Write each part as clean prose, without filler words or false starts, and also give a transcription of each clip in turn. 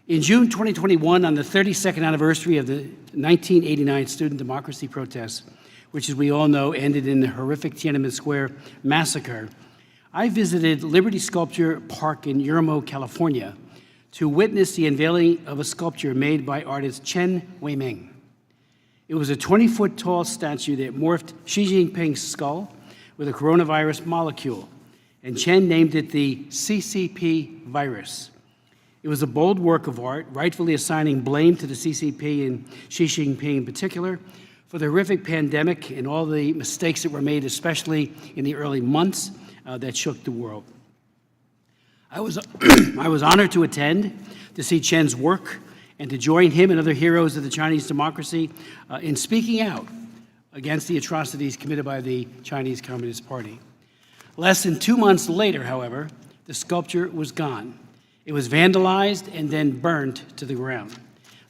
In June 2021, on the 32nd anniversary of the 1989 student democracy protests, which, as we all know, ended in the horrific Tiananmen Square massacre, I visited Liberty Sculpture Park in Yermo, California, to witness the unveiling of a sculpture made by artist Chen Weiming. It was a 20-foot-tall statue that morphed Xi Jinping's skull with a coronavirus molecule, and Chen named it the CCP virus. It was a bold work of art, rightfully assigning blame to the CCP and Xi Jinping in particular for the horrific pandemic and all the mistakes that were made, especially in the early months that shook the world. I was honored to attend, to see Chen's work, and to join him and other heroes of the Chinese democracy in speaking out against the atrocities committed by the Chinese Communist Party. Less than 2 months later, however, the sculpture was gone. It was vandalized and then burned to the ground,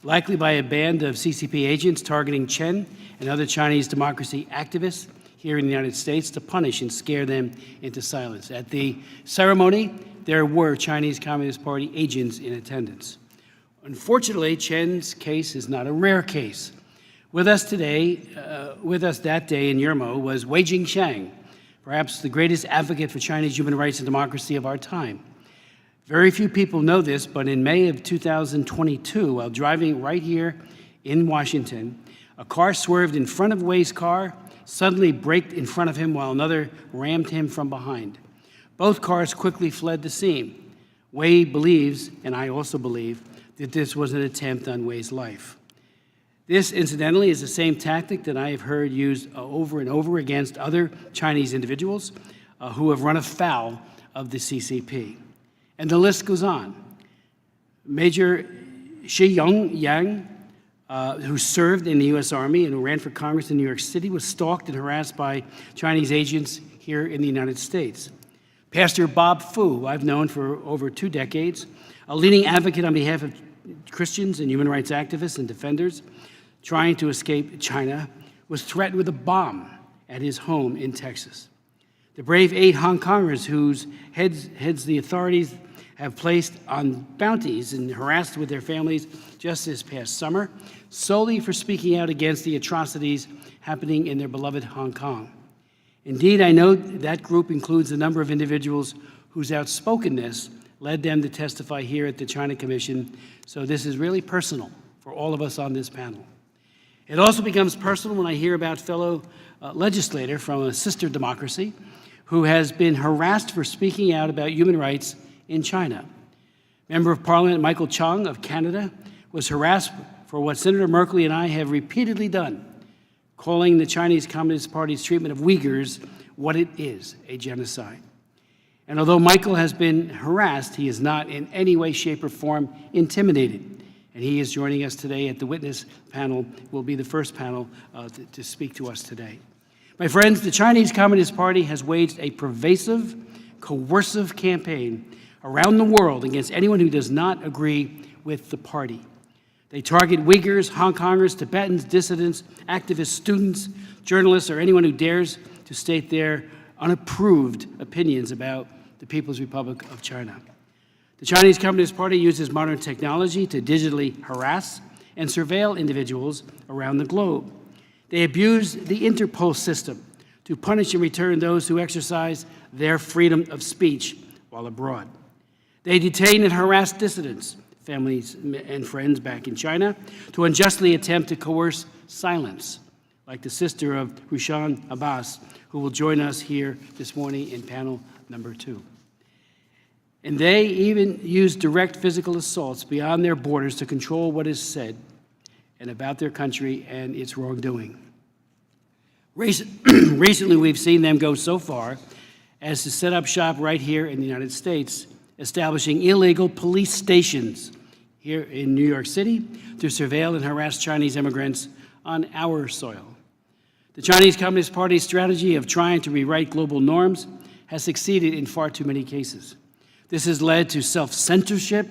likely by a band of CCP agents targeting Chen and other Chinese democracy activists here in the United States to punish and scare them into silence. At the ceremony, there were Chinese Communist Party agents in attendance. Unfortunately, Chen's case is not a rare case. With us that day in Yermo was Wei Jingsheng, perhaps the greatest advocate for Chinese human rights and democracy of our time. Very few people know this, but in May of 2022, while driving right here in Washington, a car swerved in front of Wei's car, suddenly braked in front of him while another rammed him from behind. Both cars quickly fled the scene. Wei believes, and I also believe, that this was an attempt on Wei's life. This, incidentally, is the same tactic that I have heard used over and over against other Chinese individuals who have run afoul of the CCP. And the list goes on. Major Shi Yang, who served in the U.S. Army and who ran for Congress in New York City, was stalked and harassed by Chinese agents here in the United States. Pastor Bob Fu, who I've known for over 2 decades, a leading advocate on behalf of Christians and human rights activists and defenders trying to escape China, was threatened with a bomb at his home in Texas. The brave 8 Hong Kongers whose heads the authorities have placed on bounties and harassed with their families just this past summer, solely for speaking out against the atrocities happening in their beloved Hong Kong. Indeed, I know that group includes a number of individuals whose outspokenness led them to testify here at the China Commission, so this is really personal for all of us on this panel. It also becomes personal when I hear about fellow legislator from a sister democracy who has been harassed for speaking out about human rights in China. Member of Parliament Michael Chung of Canada was harassed for what Senator Merkley and I have repeatedly done, calling the Chinese Communist Party's treatment of Uyghurs what it is, a genocide. And although Michael has been harassed, he is not in any way, shape, or form intimidated. And he is joining us today at the witness panel, will be the first panel to speak to us today. My friends, the Chinese Communist Party has waged a pervasive, coercive campaign around the world against anyone who does not agree with the party. They target Uyghurs, Hong Kongers, Tibetans, dissidents, activists, students, journalists, or anyone who dares to state their unapproved opinions about the People's Republic of China. The Chinese Communist Party uses modern technology to digitally harass and surveil individuals around the globe. They abuse the Interpol system to punish and return those who exercise their freedom of speech while abroad. They detain and harass dissidents, families and friends back in China, to unjustly attempt to coerce silence, like the sister of Rushan Abbas, who will join us here this morning in panel number 2. And they even use direct physical assaults beyond their borders to control what is said and about their country and its wrongdoing. Recently, we've seen them go so far as to set up shop right here in the United States, establishing illegal police stations here in New York City to surveil and harass Chinese immigrants on our soil. The Chinese Communist Party's strategy of trying to rewrite global norms has succeeded in far too many cases. This has led to self-censorship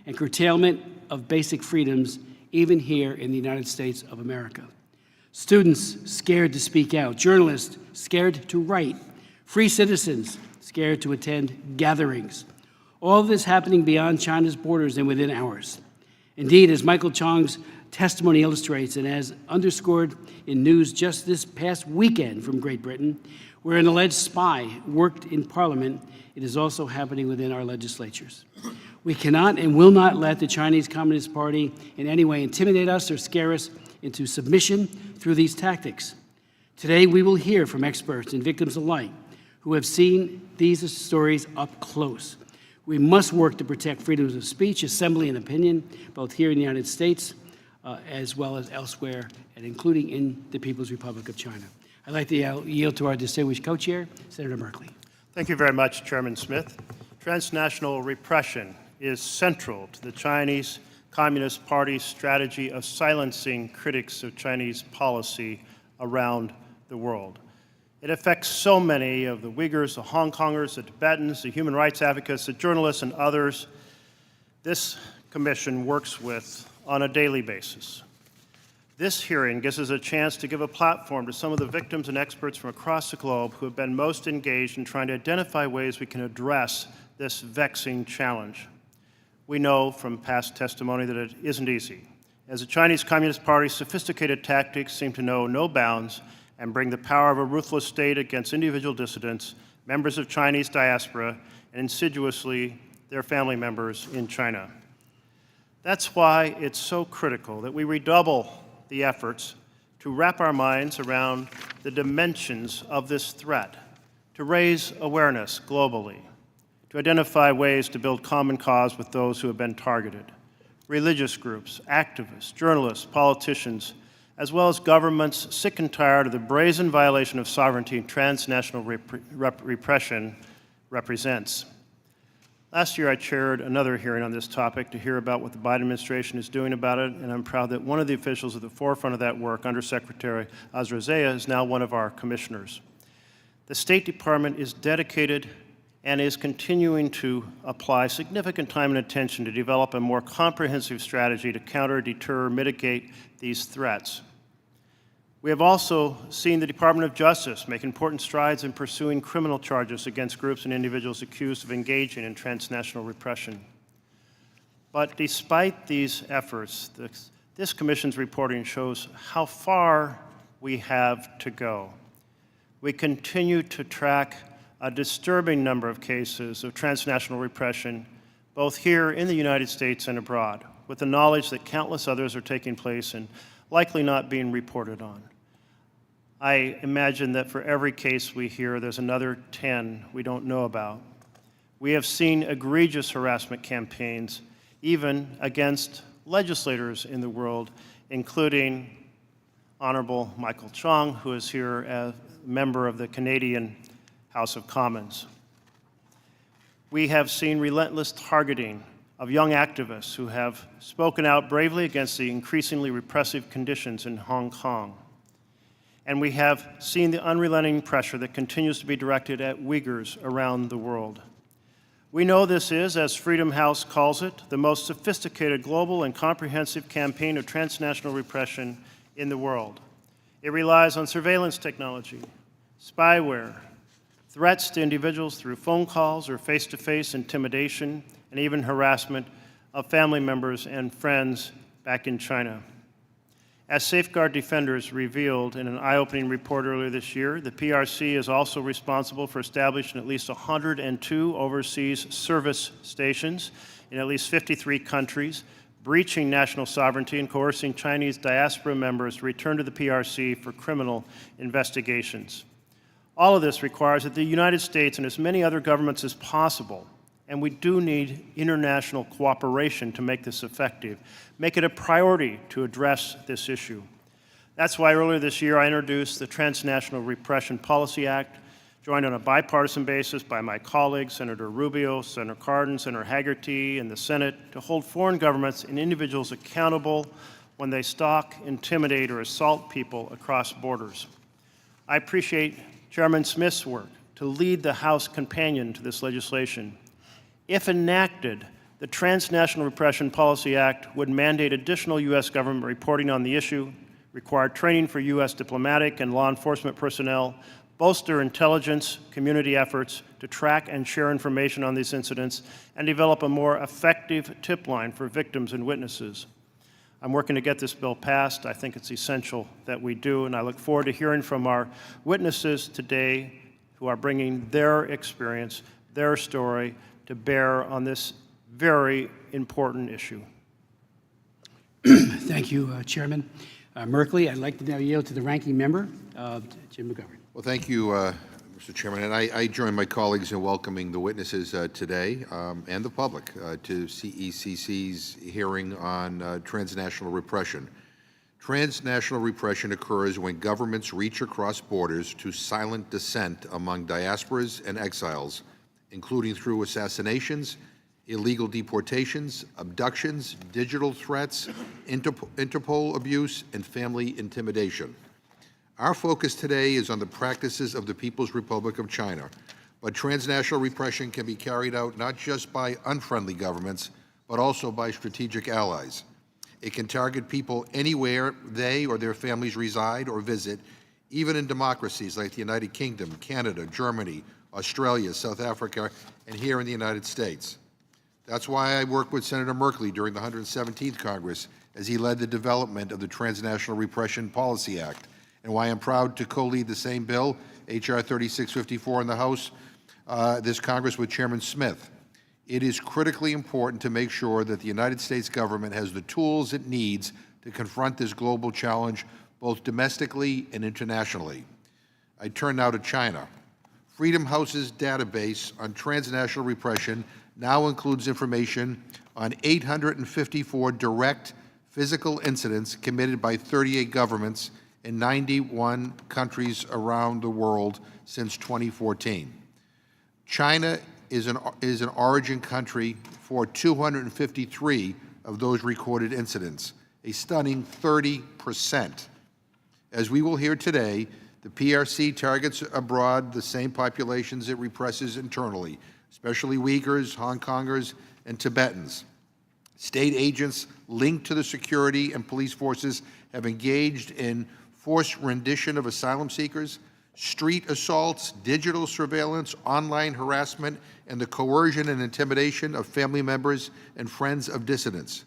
and curtailment of basic freedoms, even here in the United States of America. Students scared to speak out, journalists scared to write, free citizens scared to attend gatherings. All of this happening beyond China's borders and within ours. Indeed, as Michael Chong's testimony illustrates, and as underscored in news just this past weekend from Great Britain, where an alleged spy worked in Parliament, it is also happening within our legislatures. We cannot and will not let the Chinese Communist Party in any way intimidate us or scare us into submission through these tactics. Today, we will hear from experts and victims alike who have seen these stories up close. We must work to protect freedoms of speech, assembly, and opinion, both here in the United States as well as elsewhere, and including in the People's Republic of China. I'd like to yield to our distinguished co-chair, Senator Merkley. Thank you very much, Chairman Smith. Transnational repression is central to the Chinese Communist Party's strategy of silencing critics of Chinese policy around the world. It affects so many of the Uyghurs, the Hong Kongers, the Tibetans, the human rights advocates, the journalists, and others this commission works with on a daily basis. This hearing gives us a chance to give a platform to some of the victims and experts from across the globe who have been most engaged in trying to identify ways we can address this vexing challenge. We know from past testimony that it isn't easy, as the Chinese Communist Party's sophisticated tactics seem to know no bounds and bring the power of a ruthless state against individual dissidents, members of Chinese diaspora, and insidiously their family members in China. That's why it's so critical that we redouble the efforts to wrap our minds around the dimensions of this threat, to raise awareness globally, to identify ways to build common cause with those who have been targeted, religious groups, activists, journalists, politicians, as well as governments sick and tired of the brazen violation of sovereignty transnational repression represents. Last year, I chaired another hearing on this topic to hear about what the Biden administration is doing about it, and I'm proud that one of the officials at the forefront of that work, Undersecretary Azrazea, is now one of our commissioners. The State Department is dedicated and is continuing to apply significant time and attention to develop a more comprehensive strategy to counter, deter, mitigate these threats. We have also seen the Department of Justice make important strides in pursuing criminal charges against groups and individuals accused of engaging in transnational repression. But despite these efforts, this Commission's reporting shows how far we have to go. We continue to track a disturbing number of cases of transnational repression, both here in the United States and abroad, with the knowledge that countless others are taking place and likely not being reported on. I imagine that for every case we hear, there's another 10 we don't know about. We have seen egregious harassment campaigns, even against legislators in the world, including Honorable Michael Chong, who is here as a member of the Canadian House of Commons. We have seen relentless targeting of young activists who have spoken out bravely against the increasingly repressive conditions in Hong Kong. And we have seen the unrelenting pressure that continues to be directed at Uyghurs around the world. We know this is, as Freedom House calls it, the most sophisticated global and comprehensive campaign of transnational repression in the world. It relies on surveillance technology, spyware, threats to individuals through phone calls or face-to-face intimidation, and even harassment of family members and friends back in China. As Safeguard Defenders revealed in an eye-opening report earlier this year, the PRC is also responsible for establishing at least 102 overseas service stations in at least 53 countries, breaching national sovereignty and coercing Chinese diaspora members to return to the PRC for criminal investigations. All of this requires that the United States and as many other governments as possible, and we do need international cooperation to make this effective, make it a priority to address this issue. That's why earlier this year I introduced the Transnational Repression Policy Act, joined on a bipartisan basis by my colleagues, Senator Rubio, Senator Cardin, Senator Hagerty in the Senate, to hold foreign governments and individuals accountable when they stalk, intimidate, or assault people across borders. I appreciate Chairman Smith's work to lead the House companion to this legislation. If enacted, the Transnational Repression Policy Act would mandate additional U.S. government reporting on the issue, require training for U.S. diplomatic and law enforcement personnel, bolster intelligence community efforts to track and share information on these incidents, and develop a more effective tip line for victims and witnesses. I'm working to get this bill passed. I think it's essential that we do, and I look forward to hearing from our witnesses today who are bringing their experience, their story to bear on this very important issue. Thank you, Chairman Merkley. I'd like to now yield to the ranking member, Jim McGovern. Well, thank you, Mr. Chairman. And I join my colleagues in welcoming the witnesses today and the public to CECC's hearing on transnational repression. Transnational repression occurs when governments reach across borders to silent dissent among diasporas and exiles, including through assassinations, illegal deportations, abductions, digital threats, Interpol abuse, and family intimidation. Our focus today is on the practices of the People's Republic of China, but transnational repression can be carried out not just by unfriendly governments, but also by strategic allies. It can target people anywhere they or their families reside or visit, even in democracies like the United Kingdom, Canada, Germany, Australia, South Africa, and here in the United States. That's why I worked with Senator Merkley during the 117th Congress as he led the development of the Transnational Repression Policy Act, and why I'm proud to co-lead the same bill, H.R. 3654 in the House, this Congress with Chairman Smith. It is critically important to make sure that the United States government has the tools it needs to confront this global challenge, both domestically and internationally. I turn now to China. Freedom House's database on transnational repression now includes information on 854 direct physical incidents committed by 38 governments in 91 countries around the world since 2014. China is an origin country for 253 of those recorded incidents, a stunning 30%. As we will hear today, the PRC targets abroad the same populations it represses internally, especially Uyghurs, Hong Kongers, and Tibetans. State agents linked to the security and police forces have engaged in forced rendition of asylum seekers, street assaults, digital surveillance, online harassment, and the coercion and intimidation of family members and friends of dissidents.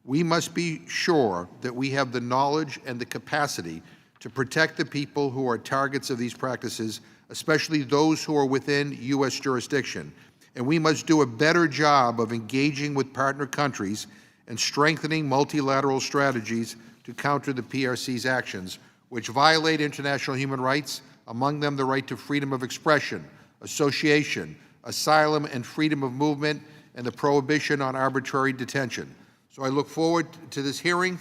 We must be sure that we have the knowledge and the capacity to protect the people who are targets of these practices, especially those who are within U.S. jurisdiction. And we must do a better job of engaging with partner countries and strengthening multilateral strategies to counter the PRC's actions, which violate international human rights, among them the right to freedom of expression, association, asylum, and freedom of movement, and the prohibition on arbitrary detention. So I look forward to this hearing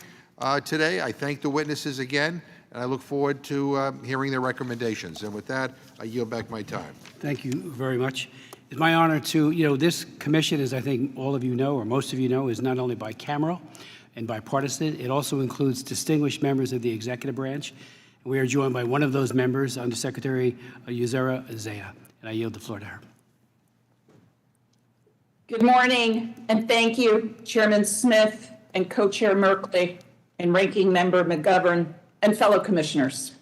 today. I thank the witnesses again, and I look forward to hearing their recommendations. And with that, I yield back my time. Thank you very much. It's my honor to, this commission, as I think all of you know, or most of you know, is not only bicameral and bipartisan, it also includes distinguished members of the executive branch. We are joined by one of those members, Undersecretary Yuzera Zaya, and I yield the floor to her. Good morning, and thank you, Chairman Smith and Co-Chair Merkley and Ranking Member McGovern and fellow commissioners.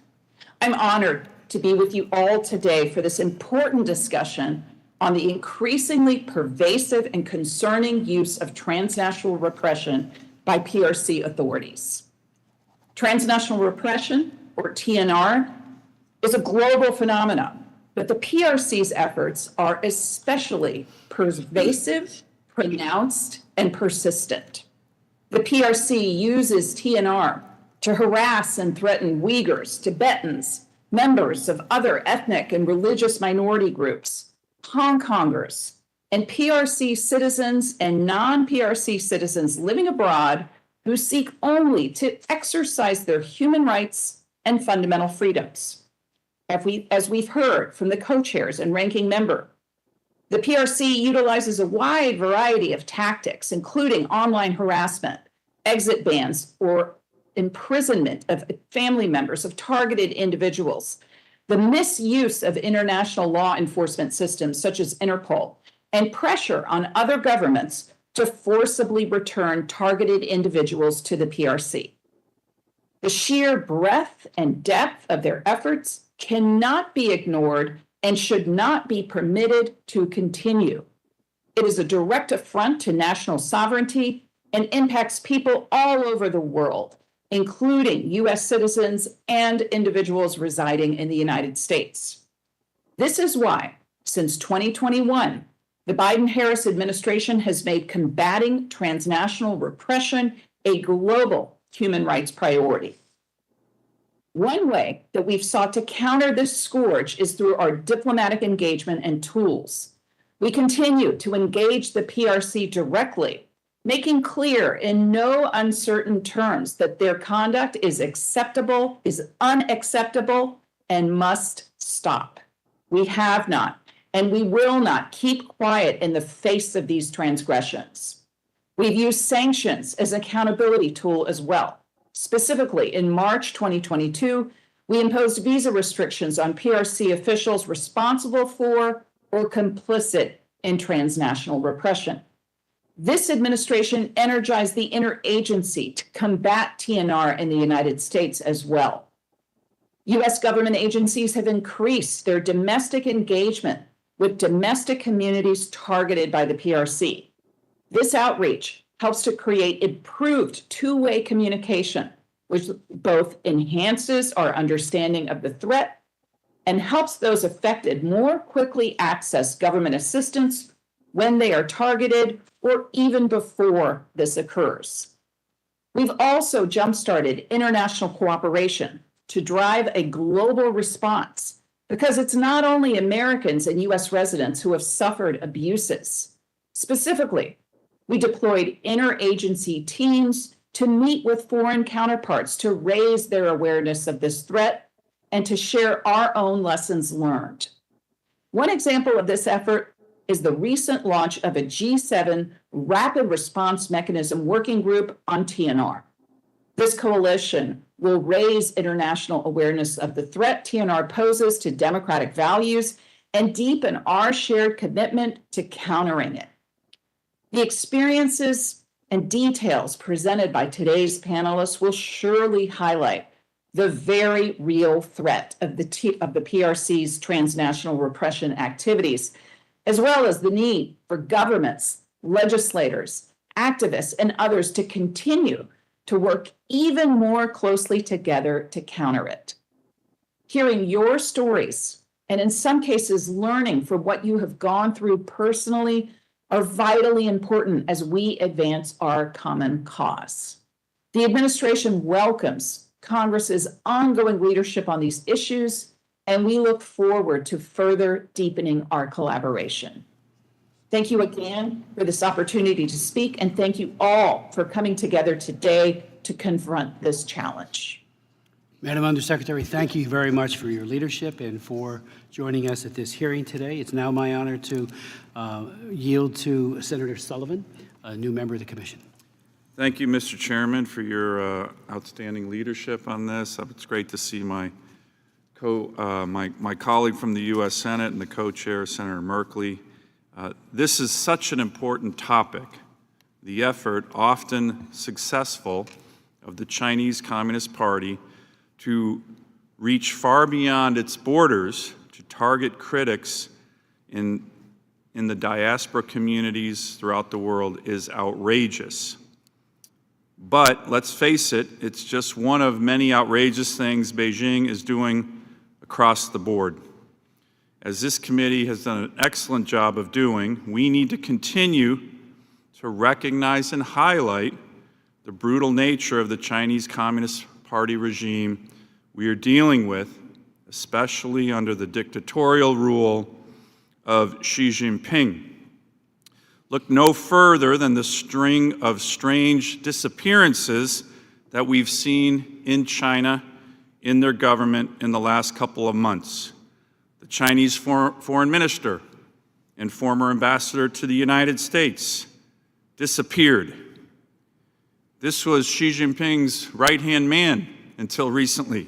I'm honored to be with you all today for this important discussion on the increasingly pervasive and concerning use of transnational repression by PRC authorities. Transnational repression, or TNR, is a global phenomenon, but the PRC's efforts are especially pervasive, pronounced, and persistent. The PRC uses TNR to harass and threaten Uyghurs, Tibetans, members of other ethnic and religious minority groups, Hong Kongers, and PRC citizens and non-PRC citizens living abroad who seek only to exercise their human rights and fundamental freedoms. As we've heard from the co-chairs and ranking member, the PRC utilizes a wide variety of tactics, including online harassment, exit bans, or imprisonment of family members of targeted individuals, the misuse of international law enforcement systems such as Interpol, and pressure on other governments to forcibly return targeted individuals to the PRC. The sheer breadth and depth of their efforts cannot be ignored and should not be permitted to continue. It is a direct affront to national sovereignty and impacts people all over the world, including U.S. citizens and individuals residing in the United States. This is why, since 2021, the Biden-Harris administration has made combating transnational repression a global human rights priority. One way that we've sought to counter this scourge is through our diplomatic engagement and tools. We continue to engage the PRC directly, making clear in no uncertain terms that their conduct is unacceptable, and must stop. We have not, and we will not keep quiet in the face of these transgressions. We've used sanctions as an accountability tool as well. Specifically, in March 2022, we imposed visa restrictions on PRC officials responsible for or complicit in transnational repression. This administration energized the interagency to combat TNR in the United States as well. U.S. government agencies have increased their domestic engagement with domestic communities targeted by the PRC. This outreach helps to create improved two-way communication, which both enhances our understanding of the threat and helps those affected more quickly access government assistance when they are targeted or even before this occurs. We've also jump-started international cooperation to drive a global response, because it's not only Americans and U.S. residents who have suffered abuses. Specifically, we deployed interagency teams to meet with foreign counterparts to raise their awareness of this threat and to share our own lessons learned. One example of this effort is the recent launch of a G7 Rapid Response Mechanism Working Group on TNR. This coalition will raise international awareness of the threat TNR poses to democratic values and deepen our shared commitment to countering it. The experiences and details presented by today's panelists will surely highlight the very real threat of the PRC's transnational repression activities, as well as the need for governments, legislators, activists, and others to continue to work even more closely together to counter it. Hearing your stories, and in some cases learning from what you have gone through personally, are vitally important as we advance our common cause. The administration welcomes Congress's ongoing leadership on these issues, and we look forward to further deepening our collaboration. Thank you again for this opportunity to speak, and thank you all for coming together today to confront this challenge. Madam Undersecretary, thank you very much for your leadership and for joining us at this hearing today. It's now my honor to yield to Senator Sullivan, a new member of the Commission. Thank you, Mr. Chairman, for your outstanding leadership on this. It's great to see my colleague from the U.S. Senate and the co-chair, Senator Merkley. This is such an important topic. The effort, often successful, of the Chinese Communist Party to reach far beyond its borders to target critics in the diaspora communities throughout the world is outrageous. But let's face it, it's just one of many outrageous things Beijing is doing across the board. As this committee has done an excellent job of doing, we need to continue to recognize and highlight the brutal nature of the Chinese Communist Party regime we are dealing with, especially under the dictatorial rule of Xi Jinping. Look no further than the string of strange disappearances that we've seen in China, in their government in the last couple of months. The Chinese foreign minister and former ambassador to the United States disappeared. This was Xi Jinping's right-hand man until recently,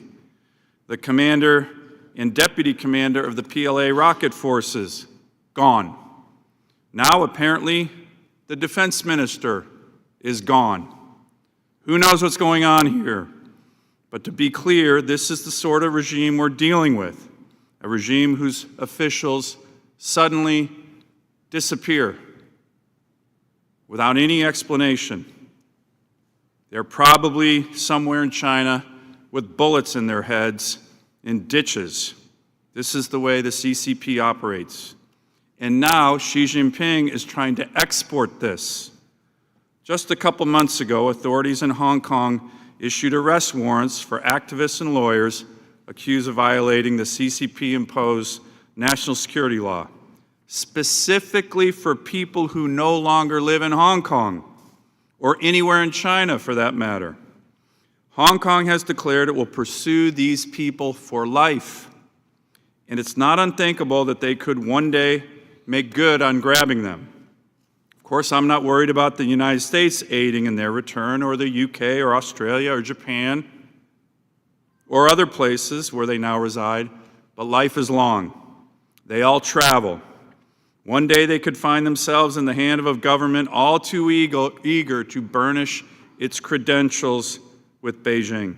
the commander and deputy commander of the PLA rocket forces, gone. Now, apparently, the defense minister is gone. Who knows what's going on here? But to be clear, this is the sort of regime we're dealing with, a regime whose officials suddenly disappear without any explanation. They're probably somewhere in China with bullets in their heads in ditches. This is the way the CCP operates. And now Xi Jinping is trying to export this. Just a couple months ago, authorities in Hong Kong issued arrest warrants for activists and lawyers accused of violating the CCP-imposed national security law, specifically for people who no longer live in Hong Kong, or anywhere in China for that matter. Hong Kong has declared it will pursue these people for life, and it's not unthinkable that they could one day make good on grabbing them. Of course, I'm not worried about the United States aiding in their return, or the UK, or Australia, or Japan, or other places where they now reside, but life is long. They all travel. One day they could find themselves in the hand of a government all too eager to burnish its credentials with Beijing.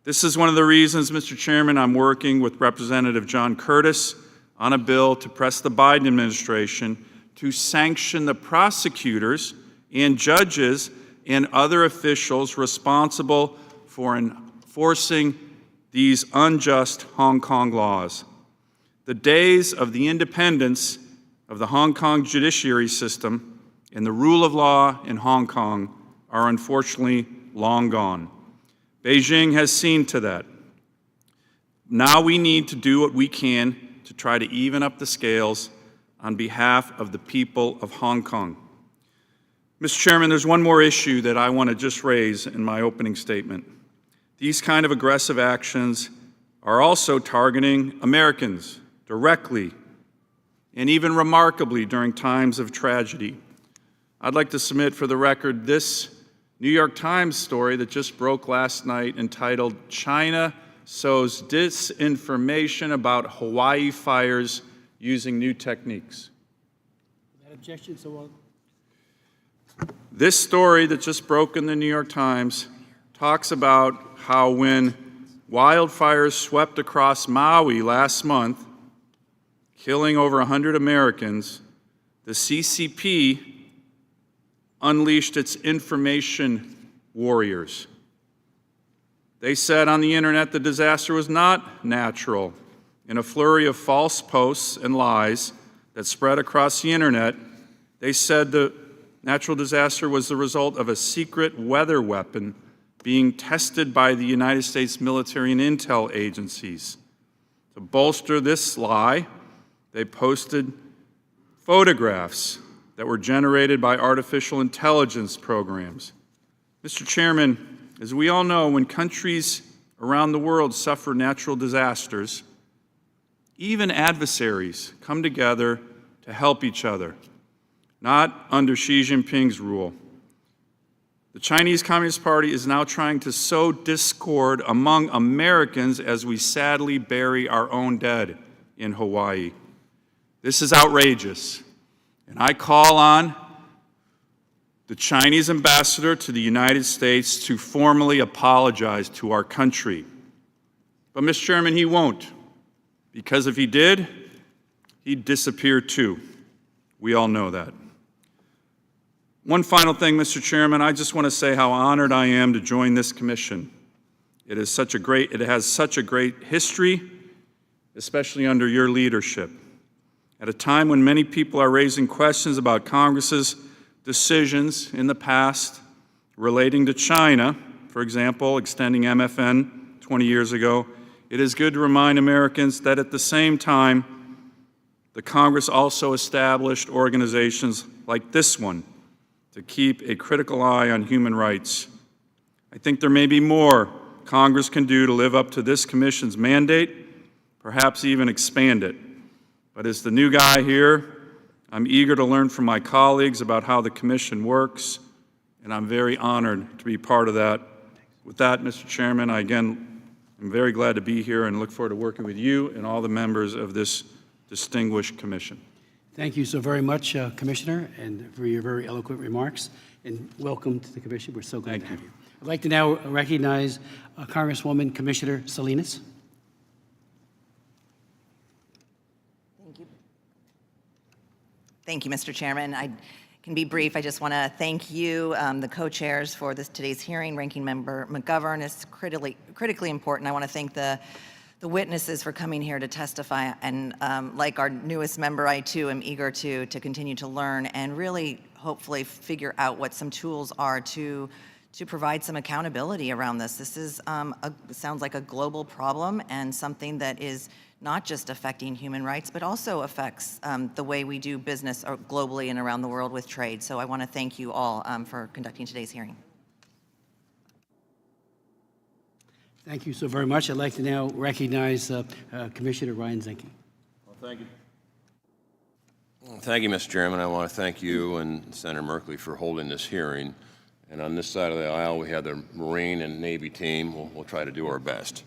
This is one of the reasons, Mr. Chairman, I'm working with Representative John Curtis on a bill to press the Biden administration to sanction the prosecutors and judges and other officials responsible for enforcing these unjust Hong Kong laws. The days of the independence of the Hong Kong judiciary system and the rule of law in Hong Kong are unfortunately long gone. Beijing has seen to that. Now we need to do what we can to try to even up the scales on behalf of the people of Hong Kong. Mr. Chairman, there's one more issue that I want to just raise in my opening statement. These kind of aggressive actions are also targeting Americans directly and even remarkably during times of tragedy. I'd like to submit for the record this New York Times story that just broke last night entitled, "China Sows Disinformation About Hawaii Fires Using New Techniques." That objection, so This story that just broke in the New York Times talks about how when wildfires swept across Maui last month, killing over 100 Americans, the CCP unleashed its information warriors. They said on the internet the disaster was not natural. In a flurry of false posts and lies that spread across the internet, they said the natural disaster was the result of a secret weather weapon being tested by the United States military and intel agencies. To bolster this lie, they posted photographs that were generated by artificial intelligence programs. Mr. Chairman, as we all know, when countries around the world suffer natural disasters, even adversaries come together to help each other, not under Xi Jinping's rule. The Chinese Communist Party is now trying to sow discord among Americans as we sadly bury our own dead in Hawaii. This is outrageous, and I call on the Chinese ambassador to the United States to formally apologize to our country. But, Mr. Chairman, he won't, because if he did, he'd disappear too. We all know that. One final thing, Mr. Chairman, I just want to say how honored I am to join this commission. It has such a great history, especially under your leadership. At a time when many people are raising questions about Congress's decisions in the past relating to China, for example, extending MFN 20 years ago, it is good to remind Americans that at the same time, the Congress also established organizations like this one to keep a critical eye on human rights. I think there may be more Congress can do to live up to this commission's mandate, perhaps even expand it. But as the new guy here, I'm eager to learn from my colleagues about how the commission works, and I'm very honored to be part of that. With that, Mr. Chairman, I again am very glad to be here and look forward to working with you and all the members of this distinguished commission. thank you so very much, Commissioner, and for your very eloquent remarks, and welcome to the commission. We're so glad to have you. I'd like to now recognize Congresswoman Commissioner Salinas. Thank you, Mr. Chairman. I can be brief. I just want to thank you, the co-chairs, for today's hearing. Ranking Member McGovern is critically important. I want to thank the witnesses for coming here to testify. And like our newest member, I too am eager to continue to learn and really, hopefully, figure out what some tools are to provide some accountability around this. This is sounds like a global problem and something that is not just affecting human rights, but also affects the way we do business globally and around the world with trade. So I want to thank you all for conducting today's hearing. Thank you so very much. I'd like to now recognize Commissioner Ryan Zinke. Well, thank you. Thank you, Mr. Chairman. I want to thank you and Senator Merkley for holding this hearing. And on this side of the aisle, we have the Marine and Navy team. We'll try to do our best.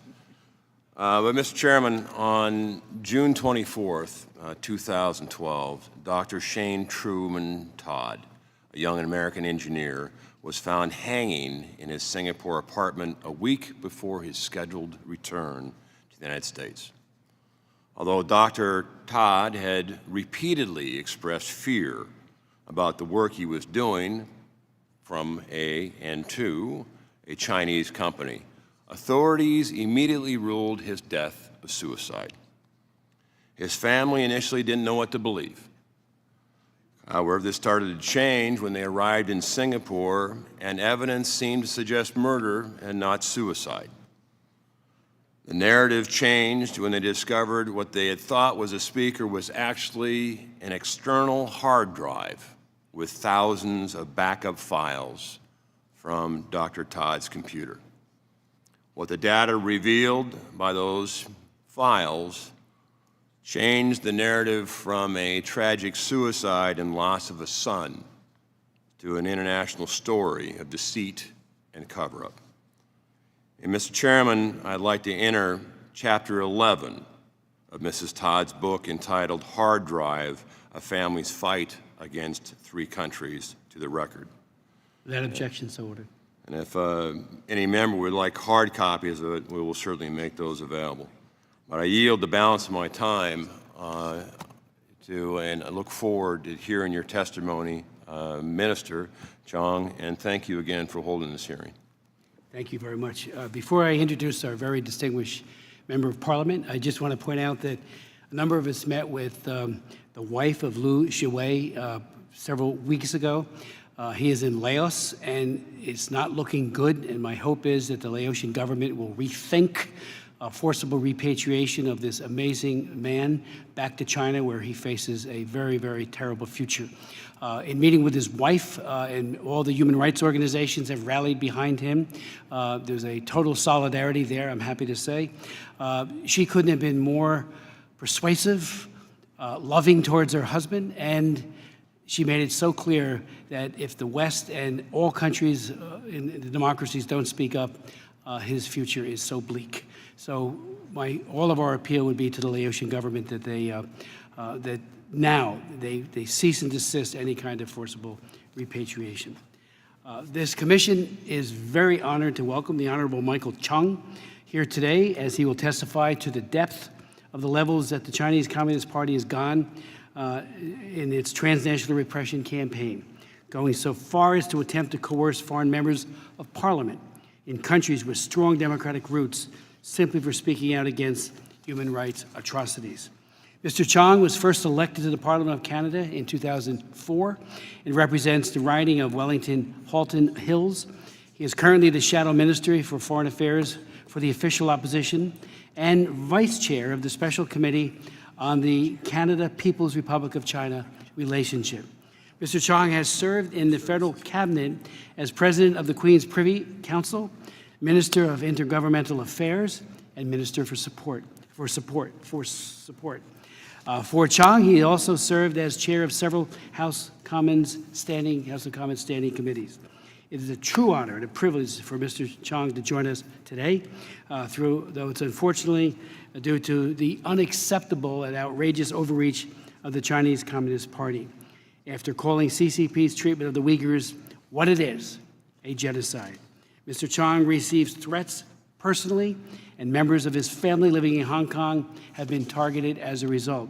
But, Mr. Chairman, on June 24th, 2012, Dr. Shane Truman Todd, a young American engineer, was found hanging in his Singapore apartment a week before his scheduled return to the United States. Although Dr. Todd had repeatedly expressed fear about the work he was doing from to a Chinese company, authorities immediately ruled his death a suicide. His family initially didn't know what to believe. However, this started to change when they arrived in Singapore, and evidence seemed to suggest murder and not suicide. The narrative changed when they discovered what they had thought was a speaker was actually an external hard drive with thousands of backup files from Dr. Todd's computer. What the data revealed by those files changed the narrative from a tragic suicide and loss of a son to an international story of deceit and cover-up. And Mr. Chairman, I'd like to enter Chapter 11 of Mrs. Todd's book entitled Hard Drive, A Family's Fight Against Three Countries, to the record. Without objection, so ordered. And if any member would like hard copies of it, we will certainly make those available. But I yield the balance of my time and I look forward to hearing your testimony, Minister Chong, and thank you again for holding this hearing. Thank you very much. Before I introduce our very distinguished Member of Parliament, I just want to point out that a number of us met with the wife of Liu Shiwei several weeks ago. He is in Laos, and it's not looking good, and my hope is that the Laotian government will rethink forcible repatriation of this amazing man back to China, where he faces a very, very terrible future. In meeting with his wife, and all the human rights organizations have rallied behind him. There's a total solidarity there, I'm happy to say. She couldn't have been more persuasive, loving towards her husband, and she made it so clear that if the West and all countries in the democracies don't speak up, his future is so bleak. So all of our appeal would be to the Laotian government that they cease and desist any kind of forcible repatriation. This commission is very honored to welcome the Honorable Michael Chung here today, as he will testify to the depth of the levels that the Chinese Communist Party has gone in its transnational repression campaign, going so far as to attempt to coerce foreign members of parliament in countries with strong democratic roots simply for speaking out against human rights atrocities. Mr. Chong was first elected to the Parliament of Canada in 2004 and represents the riding of Wellington-Halton Hills. He is currently the Shadow Minister for Foreign Affairs for the official opposition and Vice Chair of the Special Committee on the Canada People's Republic of China relationship. Mr. Chong has served in the federal cabinet as President of the Queen's Privy Council, Minister of Intergovernmental Affairs, and Minister for Support. For Chong, he also served as chair of several House of Commons standing committees. It is a true honor and a privilege for Mr. Chong to join us today, though it's unfortunately due to the unacceptable and outrageous overreach of the Chinese Communist Party, after calling CCP's treatment of the Uyghurs what it is, a genocide. Mr. Chong receives threats personally, and members of his family living in Hong Kong have been targeted as a result.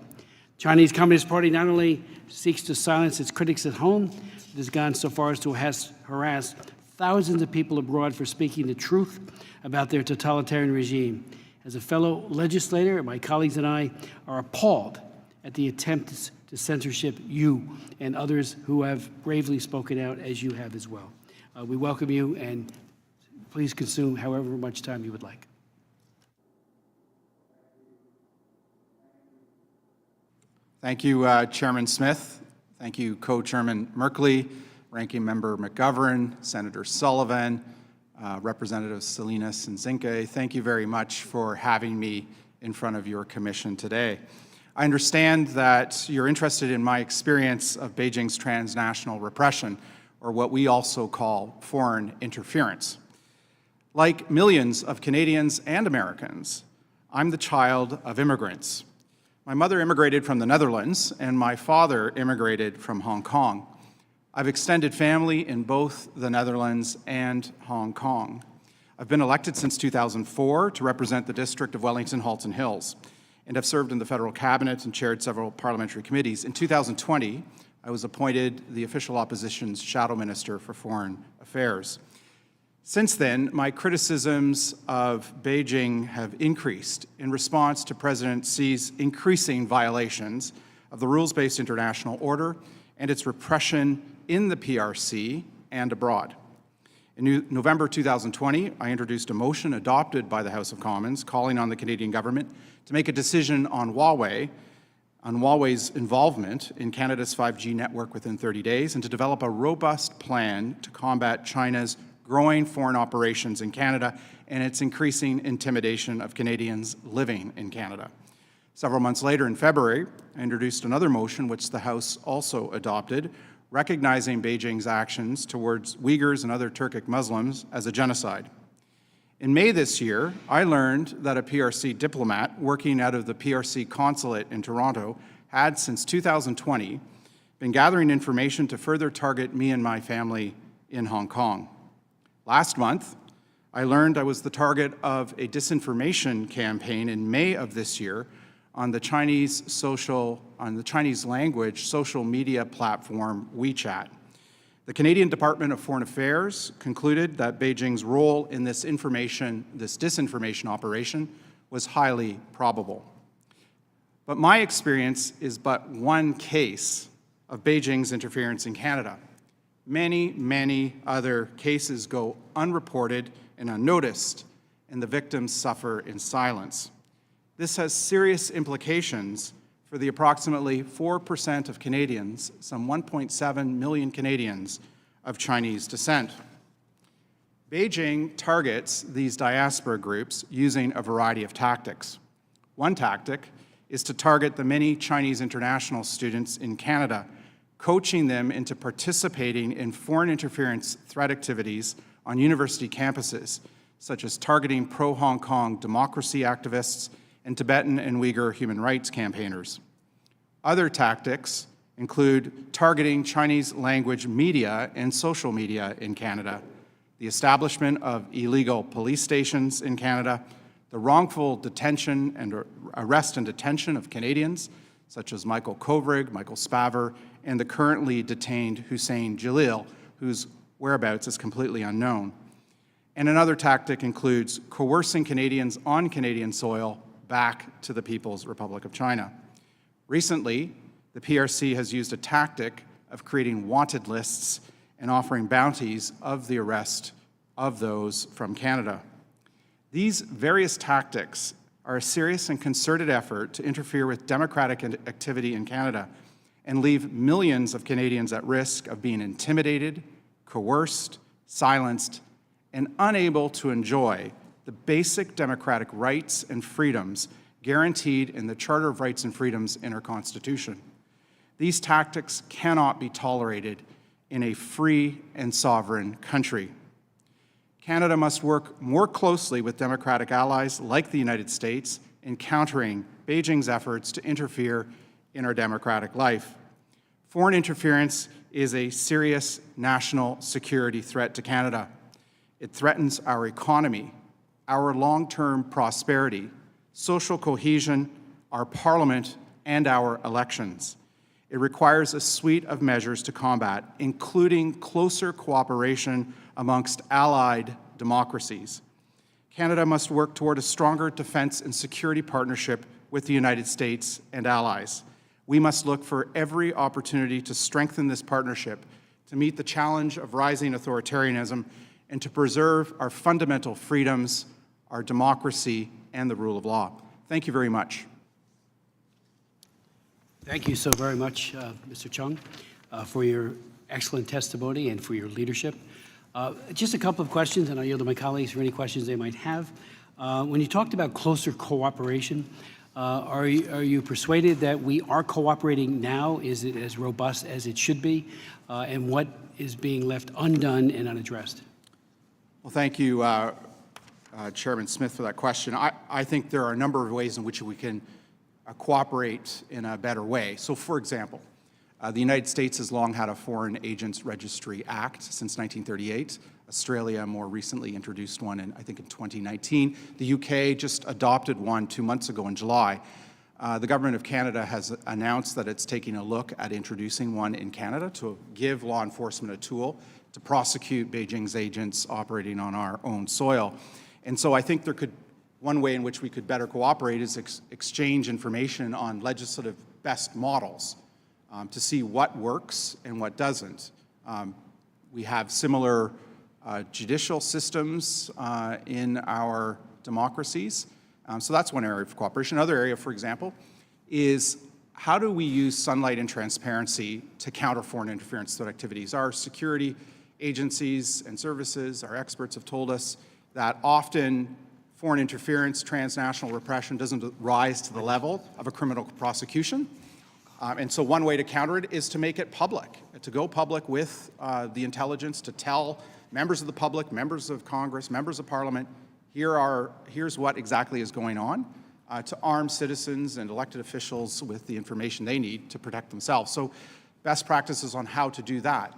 Chinese Communist Party not only seeks to silence its critics at home, it has gone so far as to harass thousands of people abroad for speaking the truth about their totalitarian regime. As a fellow legislator, my colleagues and I are appalled at the attempts to censorship you and others who have bravely spoken out, as you have as well. We welcome you, and please consume however much time you would like. Thank you, Chairman Smith. Thank you, Co-Chairman Merkley, Ranking Member McGovern, Senator Sullivan, Representative Salinas and Zinke. Thank you very much for having me in front of your commission today. I understand that you're interested in my experience of Beijing's transnational repression, or what we also call foreign interference. Like millions of Canadians and Americans, I'm the child of immigrants. My mother immigrated from the Netherlands, and my father immigrated from Hong Kong. I've extended family in both the Netherlands and Hong Kong. I've been elected since 2004 to represent the District of Wellington-Halton Hills, and have served in the federal cabinet and chaired several parliamentary committees. In 2020, I was appointed the official opposition's shadow minister for foreign affairs. Since then, my criticisms of Beijing have increased in response to President Xi's increasing violations of the rules-based international order and its repression in the PRC and abroad. In November 2020, I introduced a motion adopted by the House of Commons calling on the Canadian government to make a decision on Huawei's involvement in Canada's 5G network within 30 days, and to develop a robust plan to combat China's growing foreign operations in Canada and its increasing intimidation of Canadians living in Canada. Several months later, in February, I introduced another motion, which the House also adopted, recognizing Beijing's actions towards Uyghurs and other Turkic Muslims as a genocide. In May this year, I learned that a PRC diplomat working out of the PRC consulate in Toronto had, since 2020, been gathering information to further target me and my family in Hong Kong. Last month, I learned I was the target of a disinformation campaign in May of this year on the Chinese language social media platform WeChat. The Canadian Department of Foreign Affairs concluded that Beijing's role in this disinformation operation was highly probable. But my experience is but one case of Beijing's interference in Canada. Many, many other cases go unreported and unnoticed, and the victims suffer in silence. This has serious implications for the approximately 4% of Canadians, some 1.7 million Canadians, of Chinese descent. Beijing targets these diaspora groups using a variety of tactics. One tactic is to target the many Chinese international students in Canada, coaching them into participating in foreign interference threat activities on university campuses, such as targeting pro-Hong Kong democracy activists and Tibetan and Uyghur human rights campaigners. Other tactics include targeting Chinese language media and social media in Canada, the establishment of illegal police stations in Canada, the wrongful detention and arrest and detention of Canadians, such as Michael Kovrig, Michael Spavor, and the currently detained Hussein Jalil, whose whereabouts is completely unknown. And another tactic includes coercing Canadians on Canadian soil back to the People's Republic of China. Recently, the PRC has used a tactic of creating wanted lists and offering bounties of the arrest of those from Canada. These various tactics are a serious and concerted effort to interfere with democratic activity in Canada and leave millions of Canadians at risk of being intimidated, coerced, silenced, and unable to enjoy the basic democratic rights and freedoms guaranteed in the Charter of Rights and Freedoms in our Constitution. These tactics cannot be tolerated in a free and sovereign country. Canada must work more closely with democratic allies like the United States in countering Beijing's efforts to interfere in our democratic life. Foreign interference is a serious national security threat to Canada. It threatens our economy, our long-term prosperity, social cohesion, our parliament, and our elections. It requires a suite of measures to combat, including closer cooperation amongst allied democracies. Canada must work toward a stronger defense and security partnership with the United States and allies. We must look for every opportunity to strengthen this partnership, to meet the challenge of rising authoritarianism, and to preserve our fundamental freedoms, our democracy, and the rule of law. Thank you very much. Thank you so very much, Mr. Chung, for your excellent testimony and for your leadership. Just a couple of questions, and I'll yield to my colleagues for any questions they might have. When you talked about closer cooperation, are you persuaded that we are cooperating now? Is it as robust as it should be? And what is being left undone and unaddressed? Well, thank you, Chairman Smith, for that question. I think there are a number of ways in which we can cooperate in a better way. So, for example, the United States has long had a Foreign Agents Registry Act since 1938. Australia more recently introduced one, I think, in 2019. The UK just adopted one 2 months ago in July. The Government of Canada has announced that it's taking a look at introducing one in Canada to give law enforcement a tool to prosecute Beijing's agents operating on our own soil. And so I think one way in which we could better cooperate is exchange information on legislative best models to see what works and what doesn't. We have similar judicial systems in our democracies. So that's one area of cooperation. Another area, for example, is how do we use sunlight and transparency to counter foreign interference threat activities? Our security agencies and services, our experts have told us that often foreign interference, transnational repression doesn't rise to the level of a criminal prosecution. And so one way to counter it is to make it public, to go public with the intelligence, to tell members of the public, members of Congress, members of Parliament, here's what exactly is going on, to arm citizens and elected officials with the information they need to protect themselves. So best practices on how to do that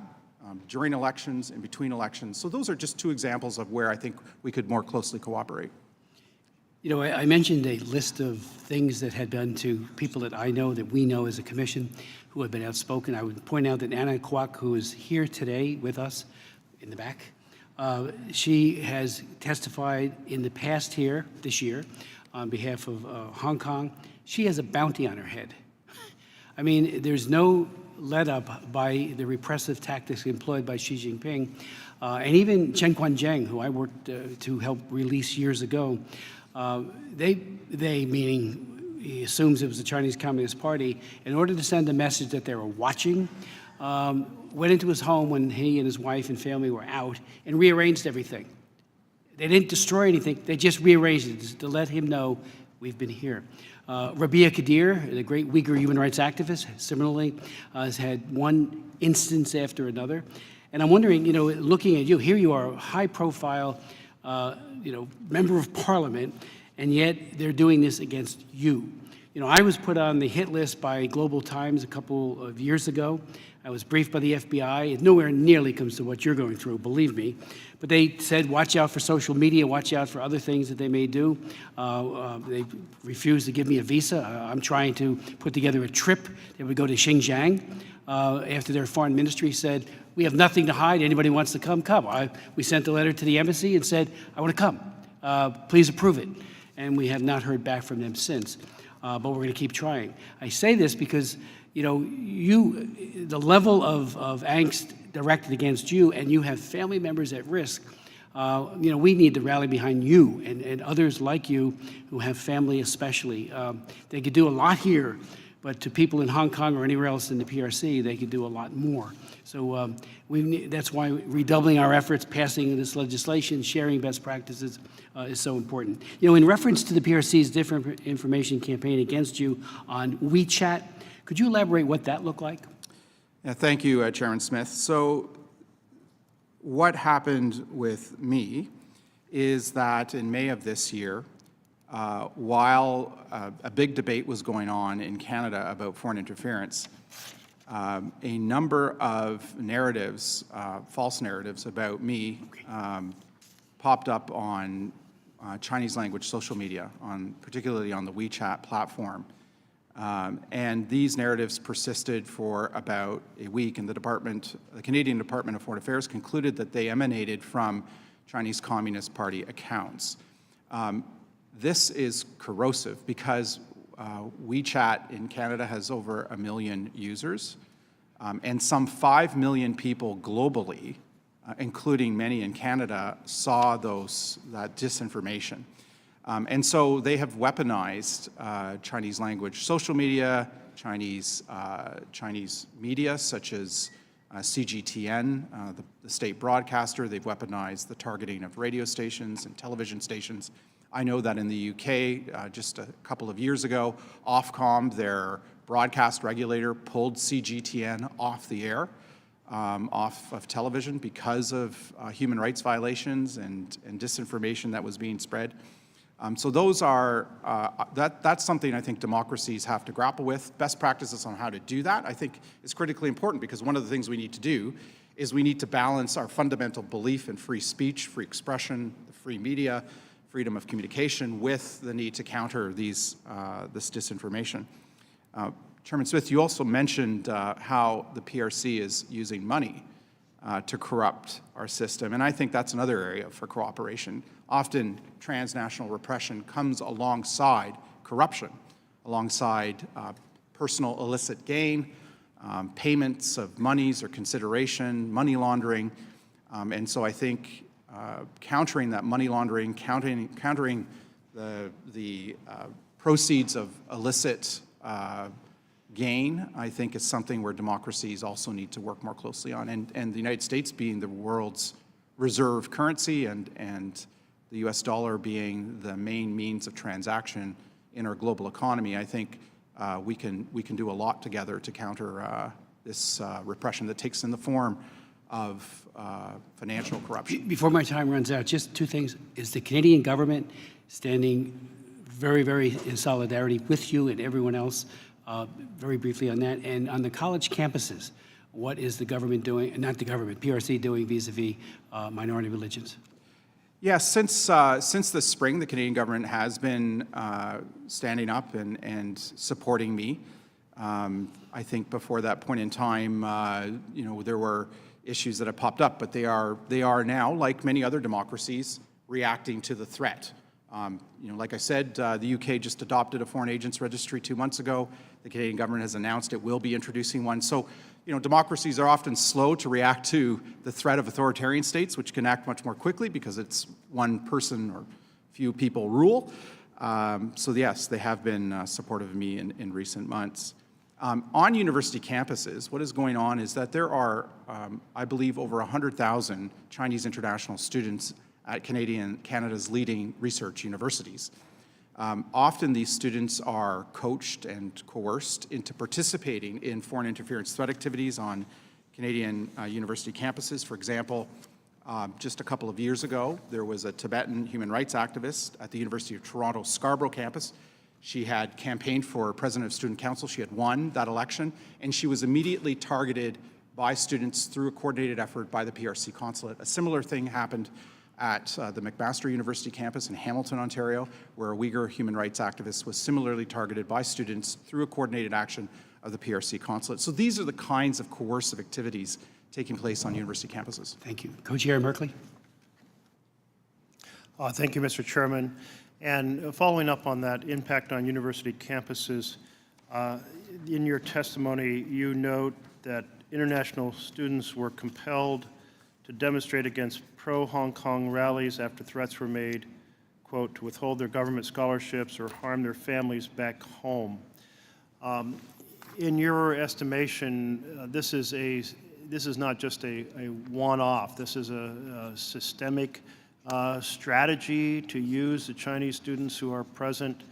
during elections and between elections. So those are just two examples of where I think we could more closely cooperate. You know, I mentioned a list of things that had done to people that I know, that we know as a commission, who have been outspoken. I would point out that Anna Kwok, who is here today with us in the back, she has testified in the past here, this year, on behalf of Hong Kong. She has a bounty on her head. I mean, there's no let up by the repressive tactics employed by Xi Jinping. And even Chen Guangzheng, who I worked to help release years ago, they, meaning he assumes it was the Chinese Communist Party, in order to send a message that they were watching, went into his home when he and his wife and family were out and rearranged everything. They didn't destroy anything, they just rearranged it to let him know we've been here. Rabia Kadir, the great Uyghur human rights activist, similarly has had one instance after another. And I'm wondering, you know, looking at you, here you are, a high-profile, member of parliament, and yet they're doing this against you. You know, I was put on the hit list by Global Times a couple of years ago. I was briefed by the FBI. It nowhere nearly comes to what you're going through, believe me. But they said, watch out for social media, watch out for other things that they may do. They refused to give me a visa. I'm trying to put together a trip that would go to Xinjiang after their foreign ministry said, we have nothing to hide. Anybody wants to come, come. We sent a letter to the embassy and said, I want to come. Please approve it. And we have not heard back from them since. But we're going to keep trying. I say this because, you know, the level of angst directed against you, and you have family members at risk, we need to rally behind you and others like you who have family especially. They could do a lot here, but to people in Hong Kong or anywhere else in the PRC, they could do a lot more. So that's why redoubling our efforts, passing this legislation, sharing best practices is so important. You know, in reference to the PRC's different information campaign against you on WeChat, could you elaborate what that looked like? Yeah, thank you, Chairman Smith. So what happened with me is that in May of this year, while a big debate was going on in Canada about foreign interference, a number of narratives, false narratives about me, popped up on Chinese language social media, particularly on the WeChat platform. And these narratives persisted for about a week, and the Canadian Department of Foreign Affairs concluded that they emanated from Chinese Communist Party accounts. This is corrosive because WeChat in Canada has over 1 million users, and some 5 million people globally, including many in Canada, saw that disinformation. And so they have weaponized Chinese language social media, Chinese media such as CGTN, the state broadcaster. They've weaponized the targeting of radio stations and television stations. I know that in the UK, just a couple of years ago, Ofcom, their broadcast regulator, pulled CGTN off the air, off of television because of human rights violations and disinformation that was being spread. So those are, that's something I think democracies have to grapple with. Best practices on how to do that, I think, is critically important, because one of the things we need to do is we need to balance our fundamental belief in free speech, free expression, the free media, freedom of communication, with the need to counter this disinformation. Chairman Smith, you also mentioned how the PRC is using money to corrupt our system, and I think that's another area for cooperation. Often transnational repression comes alongside corruption, alongside personal illicit gain, payments of monies or consideration, money laundering, and so I think countering that money laundering, countering the proceeds of illicit gain, I think is something where democracies also need to work more closely on. And the United States being the world's reserve currency and the US dollar being the main means of transaction in our global economy, I think we can do a lot together to counter this repression that takes in the form of financial corruption. Before my time runs out, just two things. Is the Canadian government standing very, very in solidarity with you and everyone else? Very briefly on that. And on the college campuses, what is the government doing, not the government, PRC doing vis-a-vis minority religions? Yes, since the spring, the Canadian government has been standing up and supporting me. I think before that point in time, there were issues that have popped up, but they are now, like many other democracies, reacting to the threat. Like I said, the UK just adopted a foreign agents registry 2 months ago. The Canadian government has announced it will be introducing one. So, democracies are often slow to react to the threat of authoritarian states, which can act much more quickly because it's one person or few people rule. So yes, they have been supportive of me in recent months. On university campuses, what is going on is that there are, I believe, over 100,000 Chinese international students at Canada's leading research universities. Often these students are coached and coerced into participating in foreign interference threat activities on Canadian university campuses. For example, just a couple of years ago, there was a Tibetan human rights activist at the University of Toronto Scarborough campus. She had campaigned for president of student council. She had won that election, and she was immediately targeted by students through a coordinated effort by the PRC consulate. A similar thing happened at the McMaster University campus in Hamilton, Ontario, where a Uyghur human rights activist was similarly targeted by students through a coordinated action of the PRC consulate. So these are the kinds of coercive activities taking place on university campuses. Thank you. Co-Chair Merkley? Thank you, Mr. Chairman. And following up on that impact on university campuses, in your testimony, you note that international students were compelled to demonstrate against pro-Hong Kong rallies after threats were made, quote, to withhold their government scholarships or harm their families back home. In your estimation, this is not just a one-off. This is a systemic strategy to use the Chinese students who are present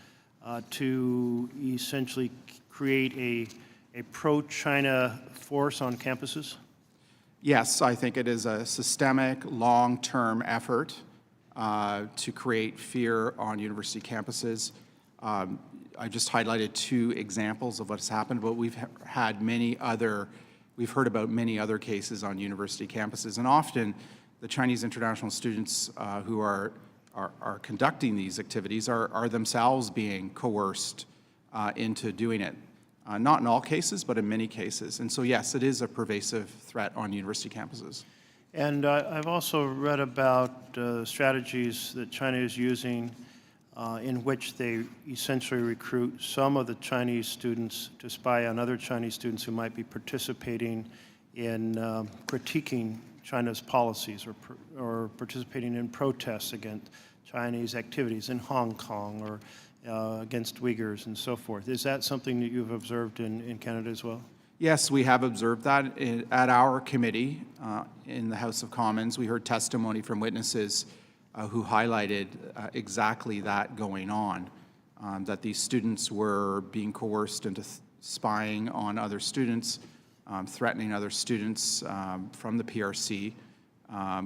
to essentially create a pro-China force on campuses? Yes, I think it is a systemic, long-term effort to create fear on university campuses. I just highlighted 2 examples of what's happened, but we've heard about many other cases on university campuses, and often the Chinese international students who are conducting these activities are themselves being coerced into doing it. Not in all cases, but in many cases. And so, yes, it is a pervasive threat on university campuses. And I've also read about strategies that China is using in which they essentially recruit some of the Chinese students to spy on other Chinese students who might be participating in critiquing China's policies or participating in protests against Chinese activities in Hong Kong or against Uyghurs and so forth. Is that something that you've observed in Canada as well? Yes, we have observed that. At our committee in the House of Commons, we heard testimony from witnesses who highlighted exactly that going on, that these students were being coerced into spying on other students, threatening other students from the PRC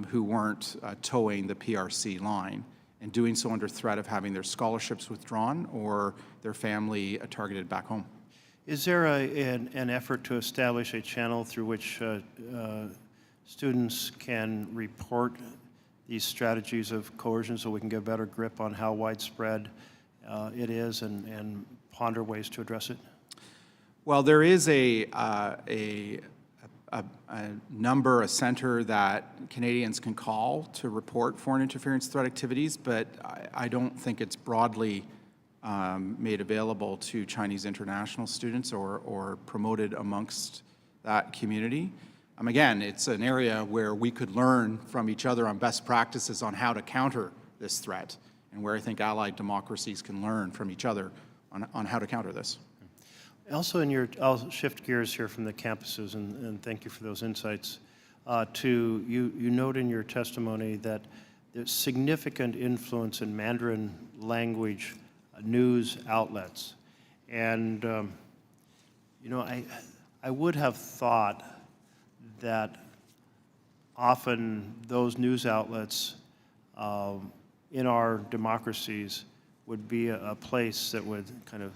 who weren't towing the PRC line, and doing so under threat of having their scholarships withdrawn or their family targeted back home. Is there an effort to establish a channel through which students can report these strategies of coercion so we can get a better grip on how widespread it is and ponder ways to address it? Well, there is a center that Canadians can call to report foreign interference threat activities, but I don't think it's broadly made available to Chinese international students or promoted amongst that community. Again, it's an area where we could learn from each other on best practices on how to counter this threat, and where I think allied democracies can learn from each other on how to counter this. Also, I'll shift gears here from the campuses, and thank you for those insights. You note in your testimony that there's significant influence in Mandarin language news outlets, and I would have thought that often those news outlets in our democracies would be a place that would kind of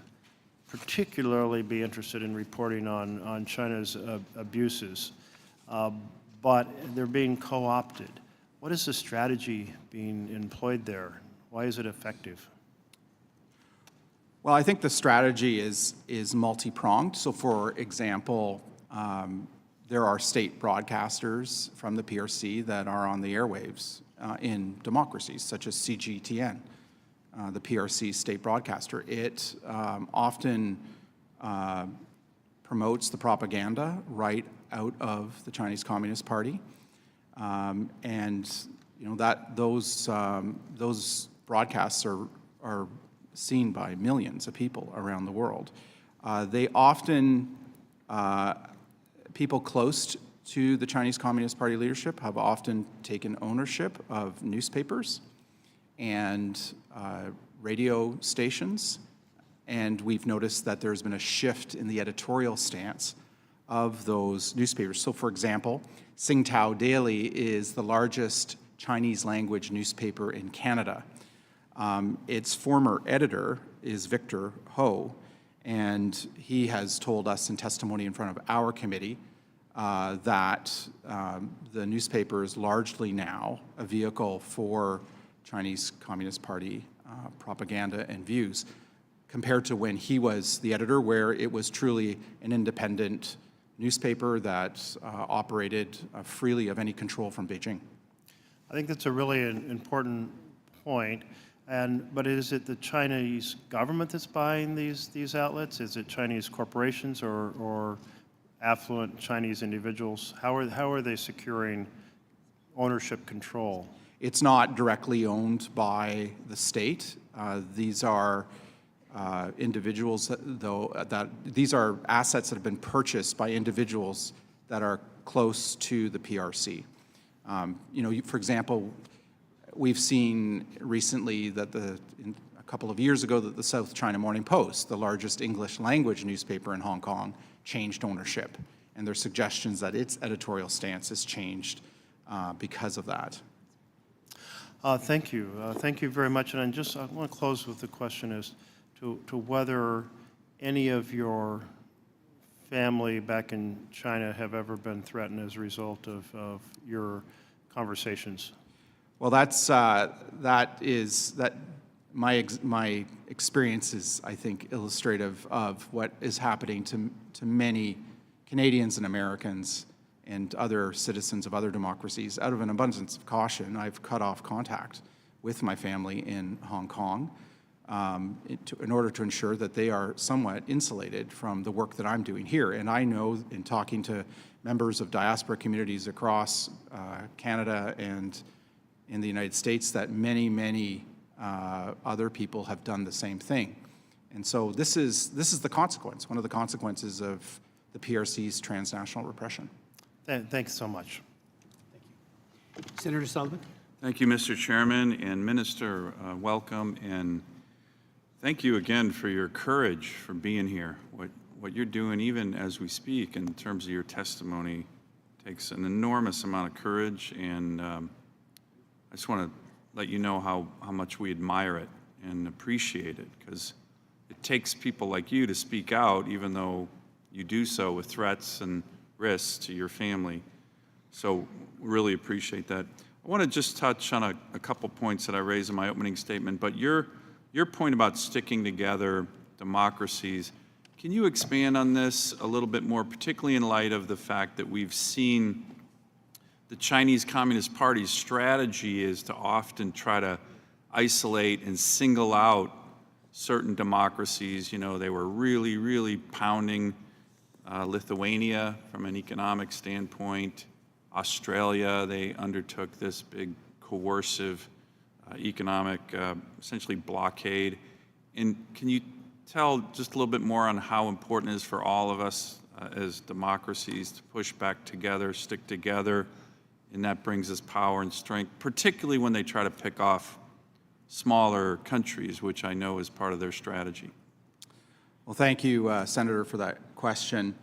particularly be interested in reporting on China's abuses, but they're being co-opted. What is the strategy being employed there? Why is it effective? Well, I think the strategy is multi-pronged. So, for example, there are state broadcasters from the PRC that are on the airwaves in democracies, such as CGTN. The PRC state broadcaster. It often promotes the propaganda right out of the Chinese Communist Party, and those broadcasts are seen by millions of people around the world. They often people close to the Chinese Communist Party leadership have often taken ownership of newspapers and radio stations, and we've noticed that there's been a shift in the editorial stance of those newspapers. So, for example, Tsingtao Daily is the largest Chinese language newspaper in Canada. Its former editor is Victor Ho, and he has told us in testimony in front of our committee that the newspaper is largely now a vehicle for Chinese Communist Party propaganda and views, compared to when he was the editor, where it was truly an independent newspaper that operated freely of any control from Beijing. I think that's a really important point. But is it the Chinese government that's buying these outlets? Is it Chinese corporations or affluent Chinese individuals? How are they securing ownership control? It's not directly owned by the state. These are individuals, these are assets that have been purchased by individuals that are close to the PRC. For example, we've seen recently that a couple of years ago that the South China Morning Post, the largest English language newspaper in Hong Kong, changed ownership. And there are suggestions that its editorial stance has changed because of that. Thank you. Thank you very much. And I want to close with the question as to whether any of your family back in China have ever been threatened as a result of your conversations? Well, my experience is, I think, illustrative of what is happening to many Canadians and Americans and other citizens of other democracies. Out of an abundance of caution, I've cut off contact with my family in Hong Kong in order to ensure that they are somewhat insulated from the work that I'm doing here. And I know, in talking to members of diaspora communities across Canada and in the United States, that many other people have done the same thing. And so this is the consequence, one of the consequences of the PRC's transnational repression. Thanks so much. Senator Sullivan? Thank you, Mr. Chairman, and Minister, welcome, and thank you again for your courage for being here. What you're doing, even as we speak, in terms of your testimony, takes an enormous amount of courage, and I just want to let you know how much we admire it and appreciate it, because it takes people like you to speak out, even though you do so with threats and risks to your family. So we really appreciate that. I want to just touch on a couple points that I raised in my opening statement, but your point about sticking together democracies, can you expand on this a little bit more, particularly in light of the fact that we've seen the Chinese Communist Party's strategy is to often try to isolate and single out certain democracies. You know, they were really pounding Lithuania from an economic standpoint. Australia, they undertook this big coercive economic, essentially blockade. And can you tell just a little bit more on how important it is for all of us as democracies to push back together, stick together, and that brings us power and strength, particularly when they try to pick off smaller countries, which I know is part of their strategy? Well, thank you, Senator, for that question.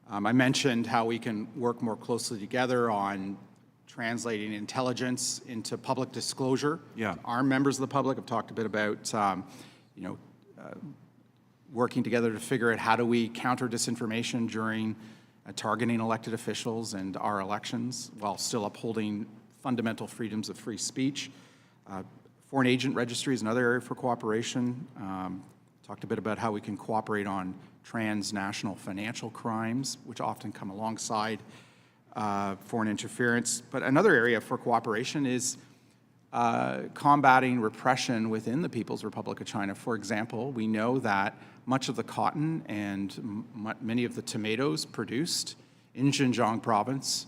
I mentioned how we can work more closely together on translating intelligence into public disclosure. Yeah. Our members of the public have talked a bit about, working together to figure out how do we counter disinformation during targeting elected officials and our elections while still upholding fundamental freedoms of free speech. Foreign agent registry is another area for cooperation. Talked a bit about how we can cooperate on transnational financial crimes, which often come alongside foreign interference. But another area for cooperation is combating repression within the People's Republic of China. For example, we know that much of the cotton and many of the tomatoes produced in Xinjiang province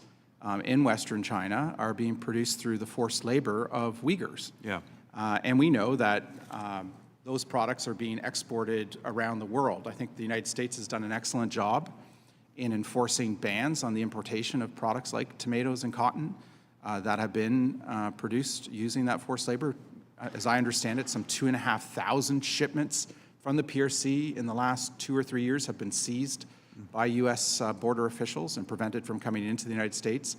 in Western China are being produced through the forced labor of Uyghurs. Yeah. And we know that those products are being exported around the world. I think the United States has done an excellent job in enforcing bans on the importation of products like tomatoes and cotton that have been produced using that forced labor. As I understand it, some 2,500 shipments from the PRC in the last 2 or 3 years have been seized by U.S. border officials and prevented from coming into the United States.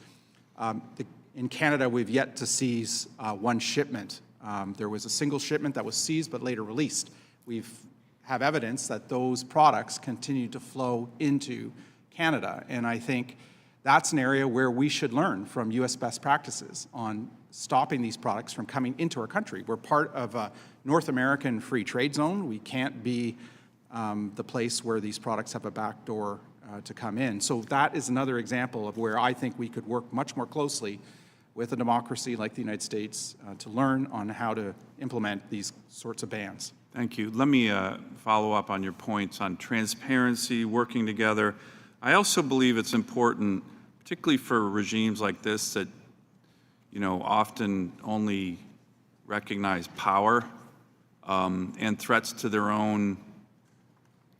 In Canada, we've yet to seize one shipment. There was a single shipment that was seized but later released. We have evidence that those products continue to flow into Canada, and I think that's an area where we should learn from U.S. best practices on stopping these products from coming into our country. We're part of a North American free trade zone. We can't be the place where these products have a backdoor to come in. So that is another example of where I think we could work much more closely with a democracy like the United States to learn on how to implement these sorts of bans. Thank you. Let me follow up on your points on transparency, working together. I also believe it's important, particularly for regimes like this that, often only recognize power and threats to their own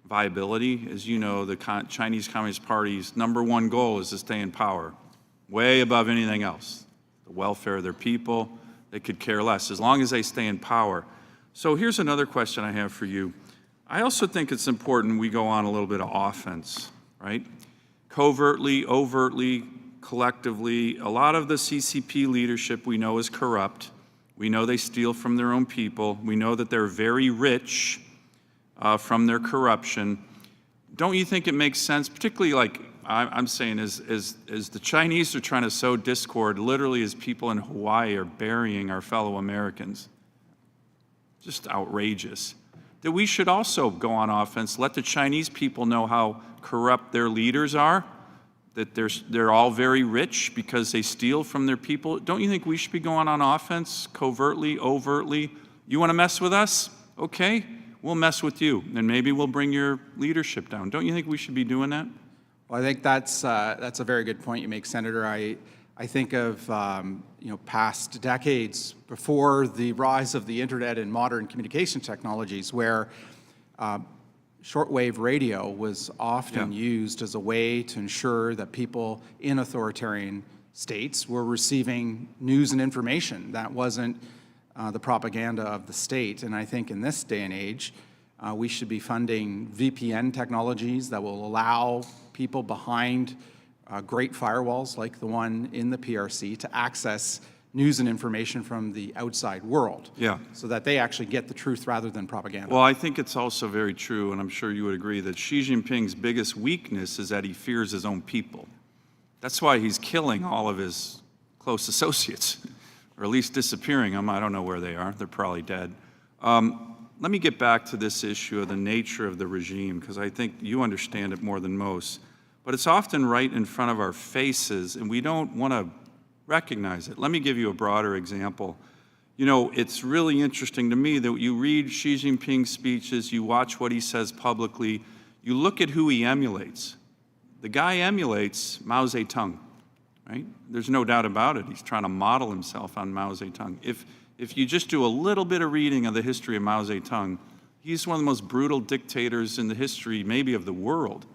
viability. As you know, the Chinese Communist Party's #1 goal is to stay in power, way above anything else. The welfare of their people, they could care less, as long as they stay in power. So here's another question I have for you. I also think it's important we go on a little bit of offense, right? Covertly, overtly, collectively, a lot of the CCP leadership we know is corrupt. We know they steal from their own people. We know that they're very rich from their corruption. Don't you think it makes sense, particularly I'm saying is the Chinese are trying to sow discord, literally as people in Hawaii are burying our fellow Americans. Just outrageous. That we should also go on offense, let the Chinese people know how corrupt their leaders are, that they're all very rich because they steal from their people. Don't you think we should be going on offense, covertly, overtly? You want to mess with us? Okay, we'll mess with you, and maybe we'll bring your leadership down. Don't you think we should be doing that? Well, I think that's a very good point you make, Senator. I think of past decades before the rise of the internet and modern communication technologies, where shortwave radio was often used as a way to ensure that people in authoritarian states were receiving news and information that wasn't the propaganda of the state. And I think in this day and age, we should be funding VPN technologies that will allow people behind great firewalls like the one in the PRC to access news and information from the outside world, so that they actually get the truth rather than propaganda. Well, I think it's also very true, and I'm sure you would agree, that Xi Jinping's biggest weakness is that he fears his own people. That's why he's killing all of his close associates, or at least disappearing them. I don't know where they are. They're probably dead. Let me get back to this issue of the nature of the regime, because I think you understand it more than most. But it's often right in front of our faces, and we don't want to recognize it. Let me give you a broader example. You know, it's really interesting to me that you read Xi Jinping's speeches, you watch what he says publicly, you look at who he emulates. The guy emulates Mao Zedong, right? There's no doubt about it. He's trying to model himself on Mao Zedong. If you just do a little bit of reading of the history of Mao Zedong, he's one of the most brutal dictators in the history, maybe of the world.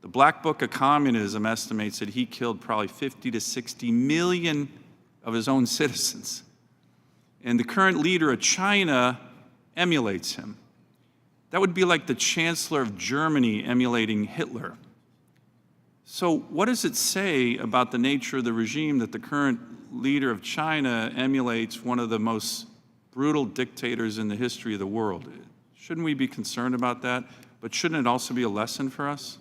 The Black Book of Communism estimates that he killed probably 50 to 60 million of his own citizens. And the current leader of China emulates him. That would be like the Chancellor of Germany emulating Hitler. So what does it say about the nature of the regime that the current leader of China emulates one of the most brutal dictators in the history of the world? Shouldn't we be concerned about that? But shouldn't it also be a lesson for us?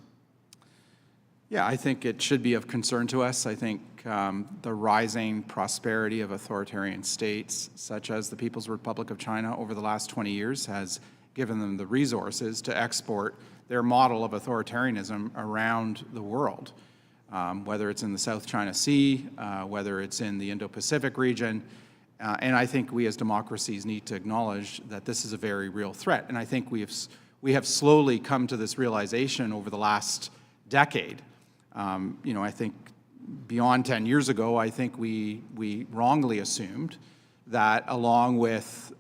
Yeah, I think it should be of concern to us. I think the rising prosperity of authoritarian states, such as the People's Republic of China over the last 20 years, has given them the resources to export their model of authoritarianism around the world, whether it's in the South China Sea, whether it's in the Indo-Pacific region. And I think we as democracies need to acknowledge that this is a very real threat. And I think we have slowly come to this realization over the last decade. I think beyond 10 years ago, I think we wrongly assumed that along with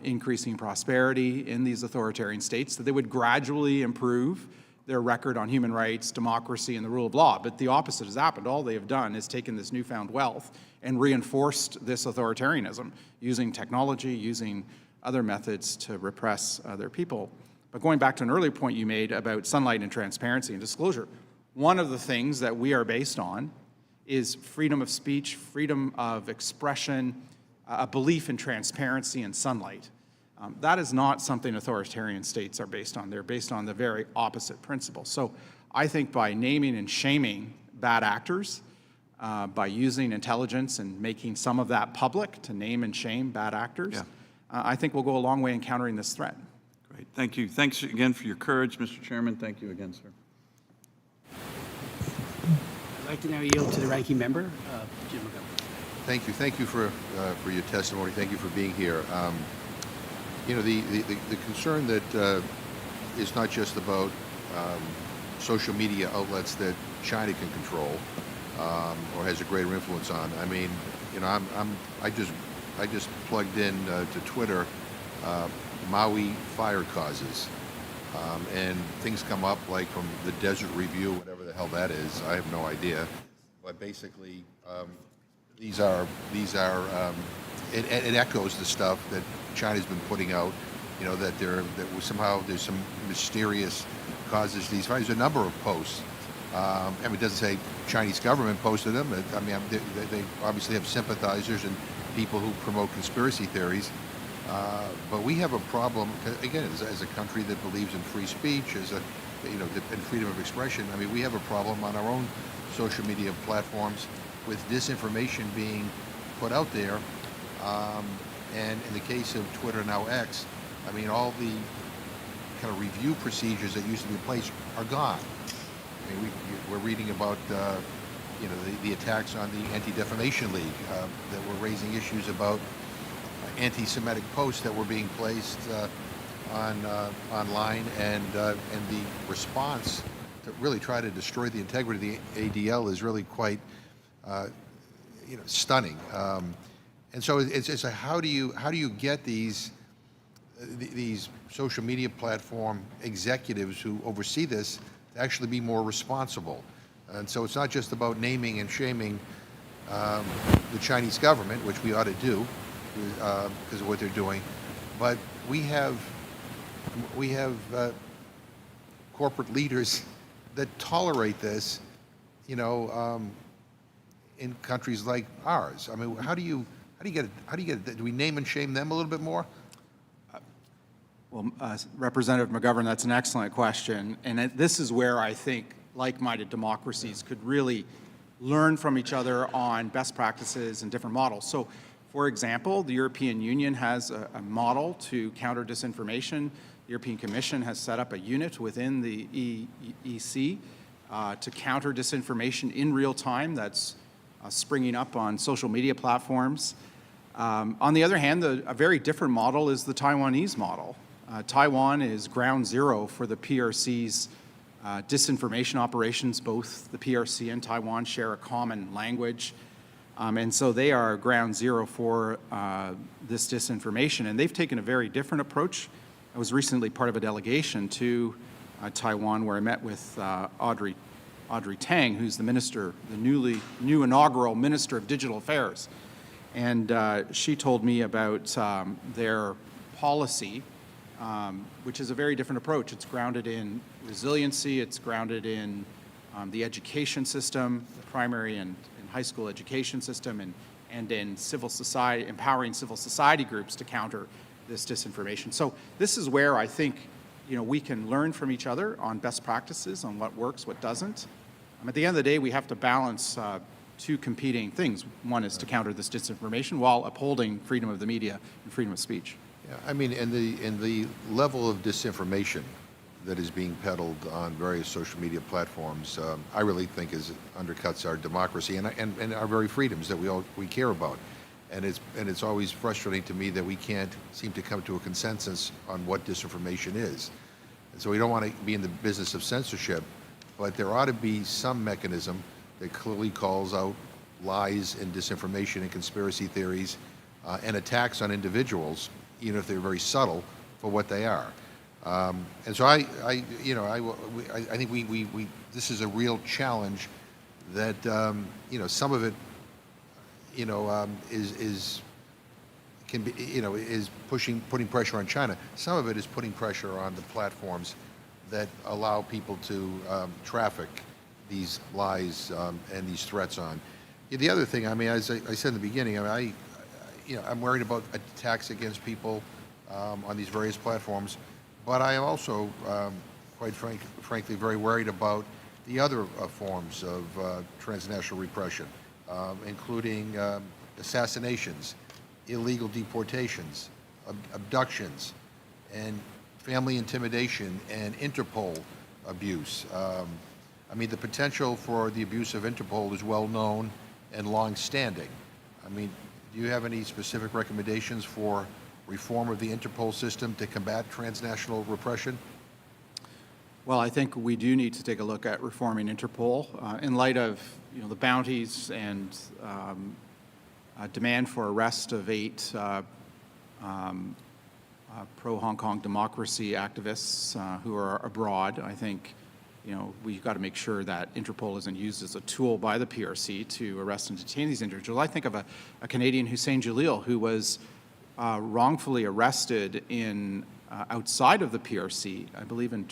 increasing prosperity in these authoritarian states, that they would gradually improve their record on human rights, democracy, and the rule of law. But the opposite has happened. All they have done is taken this newfound wealth and reinforced this authoritarianism, using technology, using other methods to repress their people. But going back to an earlier point you made about sunlight and transparency and disclosure, one of the things that we are based on is freedom of speech, freedom of expression, a belief in transparency and sunlight. That is not something authoritarian states are based on. They're based on the very opposite principle. So I think by naming and shaming bad actors, by using intelligence and making some of that public to name and shame bad actors, I think we'll go a long way in countering this threat. Great, thank you. Thanks again for your courage, Mr. Chairman. Thank you again, sir. I'd like to now yield to the ranking member, Jim McGovern. Thank you for your testimony. Thank you for being here. The concern that is not just about social media outlets that China can control or has a greater influence on. I mean, I just plugged in to Twitter Maui fire causes, and things come up like from the Desert Review, whatever the hell that is. I have no idea, but basically these are it echoes the stuff that China's been putting out. That somehow there's some mysterious causes these fires. There's a number of posts. It doesn't say Chinese government posted them. They obviously have sympathizers and people who promote conspiracy theories. But we have a problem, again, as a country that believes in free speech, and freedom of expression. I mean, we have a problem on our own social media platforms with disinformation being put out there. And in the case of Twitter, now X, I mean, all the kind of review procedures that used to be in place are gone. I mean, we're reading about, the attacks on the Anti-Defamation League that were raising issues about anti-Semitic posts that were being placed online, and the response to really try to destroy the integrity of the ADL is really quite, stunning. And so it's a how do you get these social media platform executives who oversee this to actually be more responsible? And so it's not just about naming and shaming the Chinese government, which we ought to do because of what they're doing, but we have corporate leaders that tolerate this, in countries like ours. I mean, how do you get it? Do we name and shame them a little bit more? Well, Representative McGovern, that's an excellent question. And this is where I think like-minded democracies could really learn from each other on best practices and different models. So, for example, the European Union has a model to counter disinformation. The European Commission has set up a unit within the EC to counter disinformation in real time that's springing up on social media platforms. On the other hand, a very different model is the Taiwanese model. Taiwan is ground zero for the PRC's disinformation operations. Both the PRC and Taiwan share a common language. And so they are ground zero for this disinformation. And they've taken a very different approach. I was recently part of a delegation to Taiwan where I met with Audrey Tang, who's the minister, the new inaugural Minister of Digital Affairs. And she told me about their policy, which is a very different approach. It's grounded in resiliency, it's grounded in the education system, the primary and high school education system, and in civil society, empowering civil society groups to counter this disinformation. So this is where I think we can learn from each other on best practices, on what works, what doesn't. At the end of the day, we have to balance two competing things. One is to counter this disinformation while upholding freedom of the media and freedom of speech. Yeah, I mean, in the level of disinformation that is being peddled on various social media platforms, I really think undercuts our democracy and our very freedoms that we care about. And it's always frustrating to me that we can't seem to come to a consensus on what disinformation is. And so we don't want to be in the business of censorship, but there ought to be some mechanism that clearly calls out lies and disinformation and conspiracy theories and attacks on individuals, even if they're very subtle, for what they are. And so I think we this is a real challenge that some of it is putting pressure on China. Some of it is putting pressure on the platforms that allow people to traffic these lies and these threats on. The other thing, I mean, as I said in the beginning, I'm worried about attacks against people on these various platforms, but I am also, quite frankly, very worried about the other forms of transnational repression, including assassinations, illegal deportations, abductions, and family intimidation and Interpol abuse. I mean, the potential for the abuse of Interpol is well known and long-standing. I mean, do you have any specific recommendations for reform of the Interpol system to combat transnational repression? Well, I think we do need to take a look at reforming Interpol in light of the bounties and demand for arrest of 8 pro-Hong Kong democracy activists who are abroad. I think we've got to make sure that Interpol isn't used as a tool by the PRC to arrest and detain these individuals. I think of a Canadian, Hussein Jalil, who was wrongfully arrested in outside of the PRC, I believe in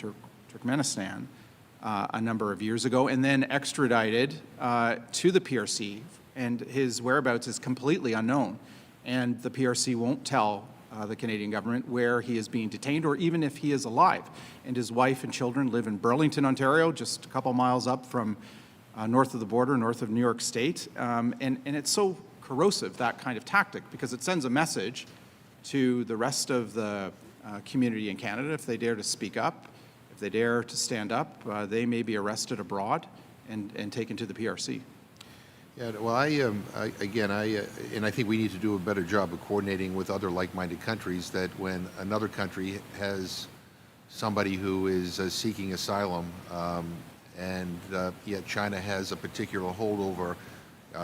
Turkmenistan, a number of years ago, and then extradited to the PRC, and his whereabouts is completely unknown. And the PRC won't tell the Canadian government where he is being detained or even if he is alive. And his wife and children live in Burlington, Ontario, just a couple miles up from north of the border, north of New York State. And it's so corrosive, that kind of tactic, because it sends a message to the rest of the community in Canada. If they dare to speak up, if they dare to stand up, they may be arrested abroad and taken to the PRC. Yeah, well, and I think we need to do a better job of coordinating with other like-minded countries, that when another country has somebody who is seeking asylum, and yet China has a particular hold over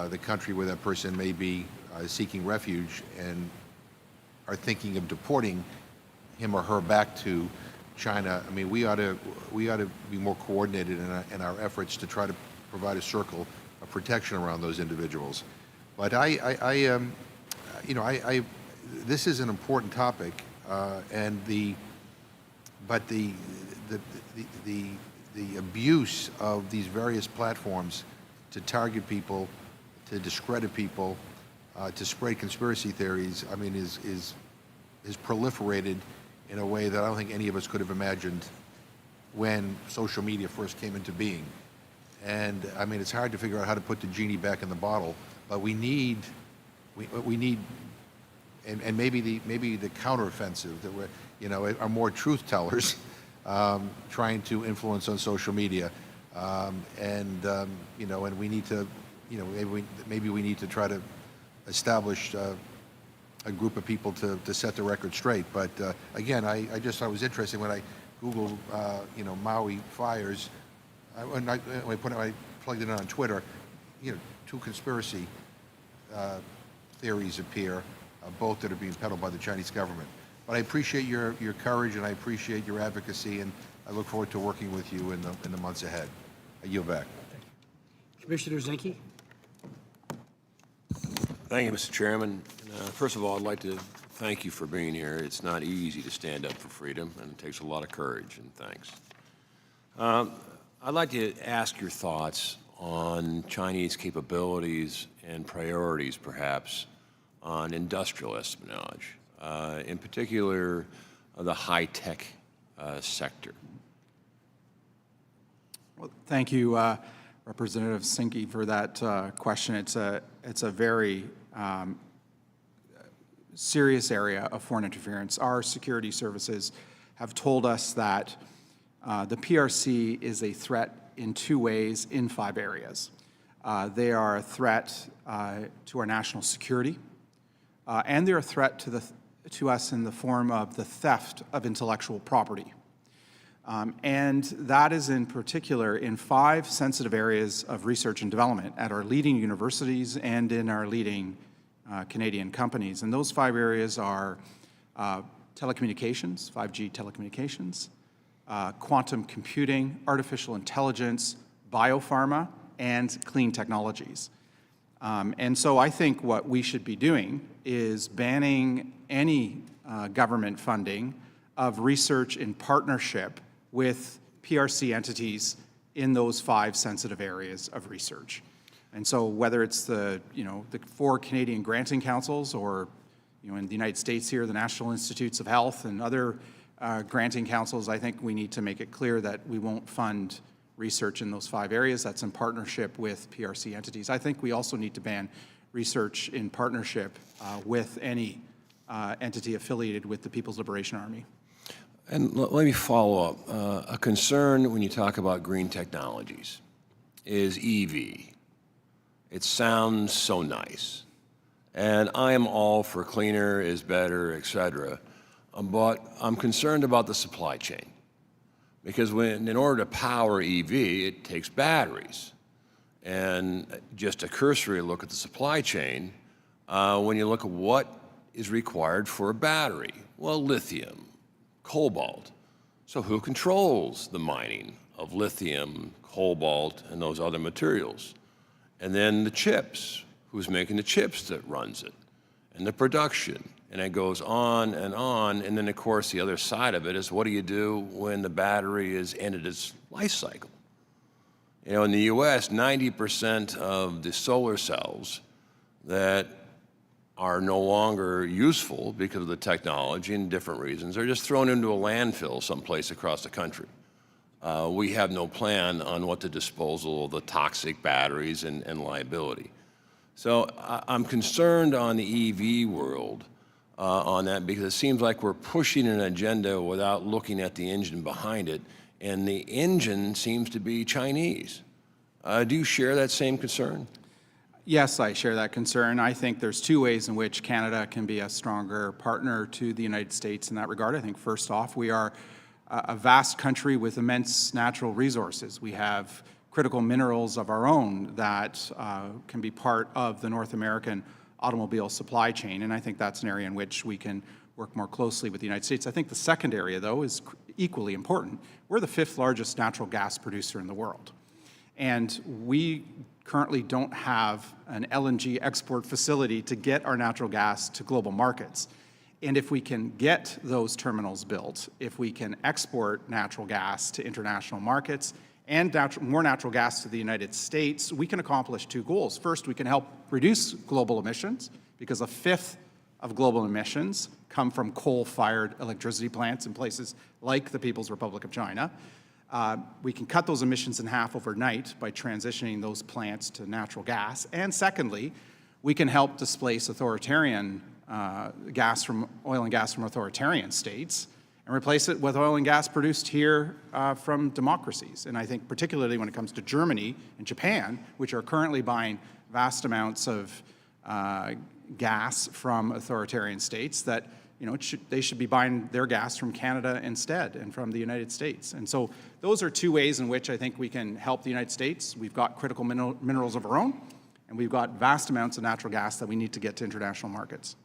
the country where that person may be seeking refuge, and are thinking of deporting him or her back to China. I mean, we ought to be more coordinated in our efforts to try to provide a circle of protection around those individuals. But this is an important topic, and the abuse of these various platforms to target people, to discredit people, to spread conspiracy theories, I mean, is proliferated in a way that I don't think any of us could have imagined when social media first came into being. And I mean, it's hard to figure out how to put the genie back in the bottle, but we need, and maybe the counteroffensive that are more truth tellers, trying to influence on social media, and we need to, maybe we need to try to establish a group of people to set the record straight. But again, I just thought it was interesting when I Googled, Maui fires. When I plugged it in on Twitter, two conspiracy theories appear, both that are being peddled by the Chinese government. But I appreciate your courage, and I appreciate your advocacy, and I look forward to working with you in the months ahead. I yield back. Commissioner Zinke. Thank you, Mr. Chairman. First of all, I'd like to thank you for being here. It's not easy to stand up for freedom, and it takes a lot of courage, and thanks. I'd like to ask your thoughts on Chinese capabilities and priorities, perhaps, on industrial espionage, in particular, the high-tech sector. Well, thank you, Representative Zinke, for that question. It's a very serious area of foreign interference. Our security services have told us that the PRC is a threat in 2 ways in 5 areas. They are a threat to our national security, and they're a threat to us in the form of the theft of intellectual property. And that is in particular in 5 sensitive areas of research and development at our leading universities and in our leading Canadian companies. And those 5 areas are telecommunications, 5G telecommunications, quantum computing, artificial intelligence, biopharma, and clean technologies. And so I think what we should be doing is banning any government funding of research in partnership with PRC entities in those 5 sensitive areas of research. And so whether it's the 4 Canadian granting councils or in the United States here, the National Institutes of Health and other granting councils, I think we need to make it clear that we won't fund research in those 5 areas. That's in partnership with PRC entities. I think we also need to ban research in partnership with any entity affiliated with the People's Liberation Army. And let me follow up. A concern when you talk about green technologies is EV. It sounds so nice. And I am all for cleaner is better, et cetera. But I'm concerned about the supply chain. Because in order to power EV, it takes batteries. And just a cursory look at the supply chain, when you look at what is required for a battery, well, lithium, cobalt. So who controls the mining of lithium, cobalt, and those other materials? And then the chips, who's making the chips that runs it, and the production, and it goes on, and then of course the other side of it is what do you do when the battery is ended its life cycle? In the US, 90% of the solar cells that are no longer useful because of the technology and different reasons. They're just thrown into a landfill someplace across the country. We have no plan on what the disposal of the toxic batteries and liability. So I'm concerned on the EV world on that, because it seems like we're pushing an agenda without looking at the engine behind it, and the engine seems to be Chinese. Do you share that same concern? Yes, I share that concern. I think there's two ways in which Canada can be a stronger partner to the United States in that regard. I think first off, we are a vast country with immense natural resources. We have critical minerals of our own that can be part of the North American automobile supply chain, and I think that's an area in which we can work more closely with the United States. I think the second area, though, is equally important. We're the 5th largest natural gas producer in the world, and we currently don't have an LNG export facility to get our natural gas to global markets. And if we can get those terminals built, if we can export natural gas to international markets and more natural gas to the United States, we can accomplish two goals. First, we can help reduce global emissions, because 1/5 of global emissions come from coal-fired electricity plants in places like the People's Republic of China. We can cut those emissions in half overnight by transitioning those plants to natural gas. And secondly, we can help displace authoritarian oil and gas from authoritarian states and replace it with oil and gas produced here from democracies. And I think particularly when it comes to Germany and Japan, which are currently buying vast amounts of gas from authoritarian states, that they should be buying their gas from Canada instead and from the United States. And so those are two ways in which I think we can help the United States. We've got critical minerals of our own, and we've got vast amounts of natural gas that we need to get to international markets.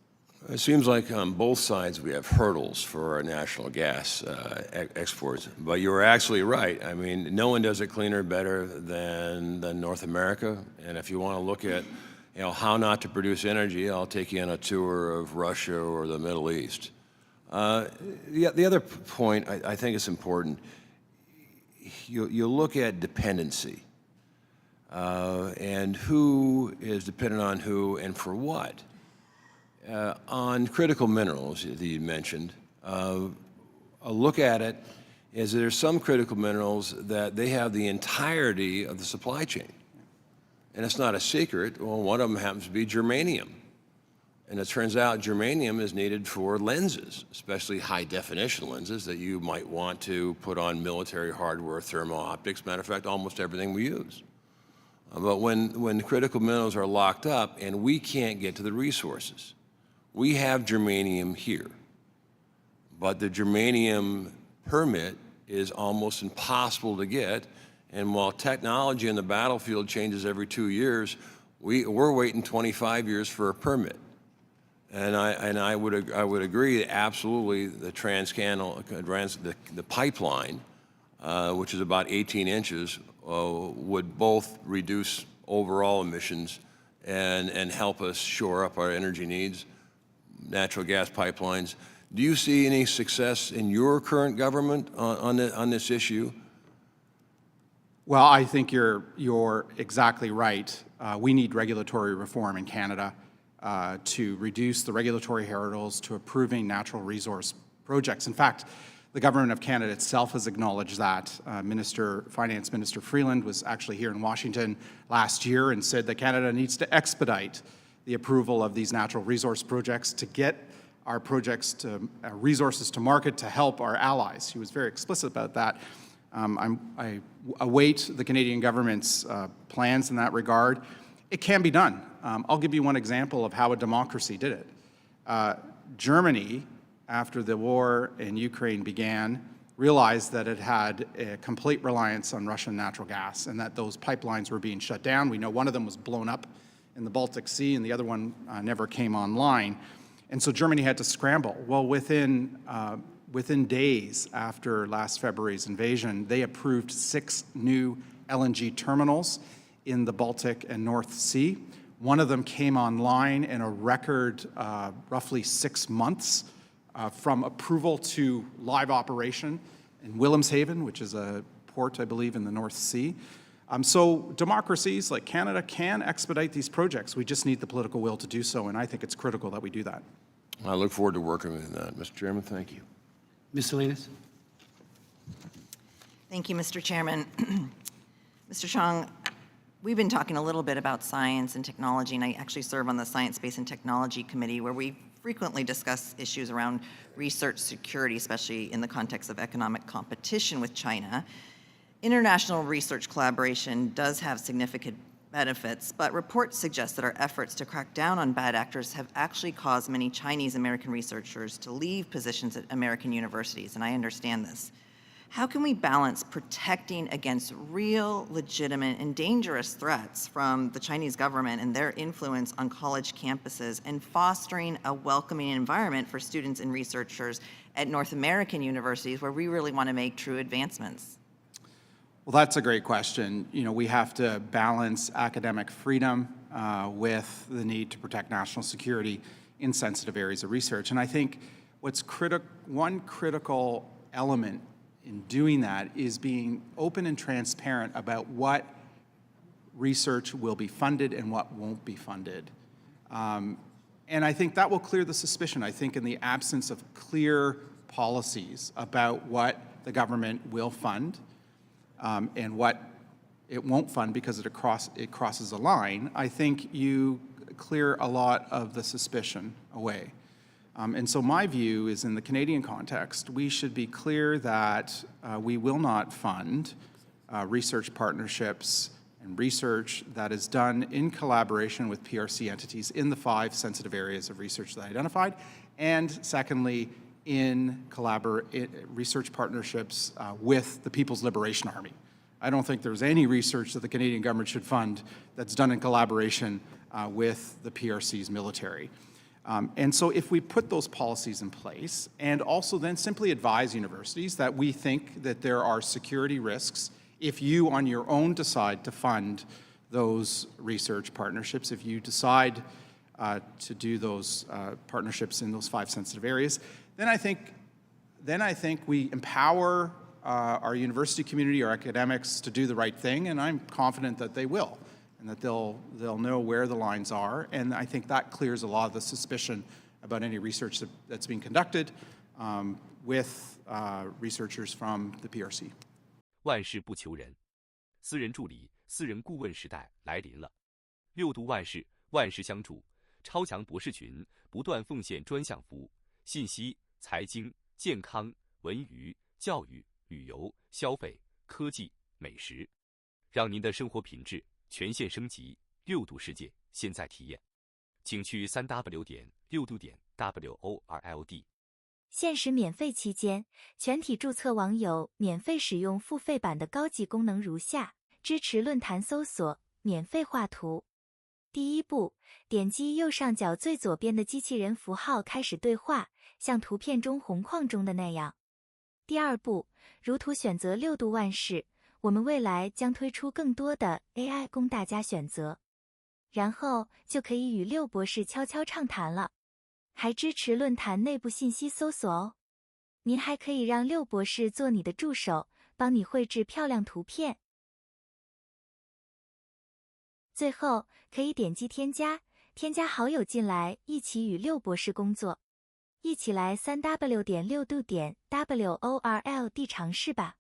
It seems like on both sides we have hurdles for our national gas exports, but you're actually right. I mean, no one does it cleaner, better than North America. And if you want to look at how not to produce energy, I'll take you on a tour of Russia or the Middle East. The other point I think is important, you look at dependency and who is dependent on who and for what. On critical minerals that you mentioned, a look at it is there's some critical minerals that they have the entirety of the supply chain. And it's not a secret. Well, one of them happens to be germanium. And it turns out germanium is needed for lenses, especially high-definition lenses that you might want to put on military hardware, thermal optics, matter of fact, almost everything we use. But when critical minerals are locked up and we can't get to the resources, we have germanium here, but the germanium permit is almost impossible to get. And while technology in the battlefield changes every 2 years, we're waiting 25 years for a permit. And I would agree that absolutely the the pipeline, which is about 18 inches, would both reduce overall emissions and help us shore up our energy needs. Natural gas pipelines. Do you see any success in your current government on this issue? Well, I think you're exactly right. We need regulatory reform in Canada to reduce the regulatory hurdles to approving natural resource projects. In fact, the government of Canada itself has acknowledged that. Finance Minister Freeland was actually here in Washington last year and said that Canada needs to expedite the approval of these natural resource projects to get our projects to resources to market to help our allies. He was very explicit about that. I await the Canadian government's plans in that regard. It can be done. I'll give you one example of how a democracy did it. Germany, after the war in Ukraine began, realized that it had a complete reliance on Russian natural gas and that those pipelines were being shut down. We know one of them was blown up in the Baltic Sea and the other one never came online. And so Germany had to scramble. Well, within days after last February's invasion, they approved 6 new LNG terminals in the Baltic and North Sea. One of them came online in a record roughly 6 months from approval to live operation in Wilhelmshaven, which is a port, I believe, in the North Sea. So democracies like Canada can expedite these projects. We just need the political will to do so, and I think it's critical that we do that. I look forward to working with that. Mr. Chairman, thank you. Ms. Salinas? Thank you, Mr. Chairman. Mr. Chong, we've been talking a little bit about science and technology, and I actually serve on the Science, Space, and Technology Committee, where we frequently discuss issues around research security, especially in the context of economic competition with China. International research collaboration does have significant benefits, but reports suggest that our efforts to crack down on bad actors have actually caused many Chinese American researchers to leave positions at American universities, and I understand this. How can we balance protecting against real, legitimate, and dangerous threats from the Chinese government and their influence on college campuses and fostering a welcoming environment for students and researchers at North American universities where we really want to make true advancements? Well, that's a great question. We have to balance academic freedom with the need to protect national security in sensitive areas of research. And I think one critical element in doing that is being open and transparent about what research will be funded and what won't be funded. And I think that will clear the suspicion. I think in the absence of clear policies about what the government will fund and what it won't fund because it crosses a line, I think you clear a lot of the suspicion away. And so my view is, in the Canadian context, we should be clear that we will not fund research partnerships and research that is done in collaboration with PRC entities in the 5 sensitive areas of research that I identified, and secondly, in research partnerships with the People's Liberation Army. I don't think there's any research that the Canadian government should fund that's done in collaboration with the PRC's military. And so if we put those policies in place and also then simply advise universities that we think that there are security risks if you on your own decide to fund those research partnerships, if you decide to do those partnerships in those 5 sensitive areas, then I think we empower our university community, our academics, to do the right thing, and I'm confident that they will, and that they'll know where the lines are. And I think that clears a lot of the suspicion about any research that's being conducted with researchers from the PRC. 万事不求人，私人助理、私人顾问时代来临了。6度万事，万事相助，超强博士群不断奉献专项服务，信息、财经、健康、文娱、教育、旅游、消费、科技、美食，让您的生活品质全线升级。6度世界现在体验，请去3w.6度.world。限时免费期间，全体注册网友免费使用付费版的高级功能如下：支持论坛搜索，免费画图。第一步，点击右上角最左边的机器人符号开始对话，像图片中红框中的那样。第二步，如图选择6度万事，我们未来将推出更多的 AI 供大家选择。然后就可以与6博士悄悄畅谈了。还支持论坛内部信息搜索哦。您还可以让6博士做你的助手，帮你绘制漂亮图片。最后可以点击添加好友进来，一起与6博士工作。一起来3w.6度.world尝试吧。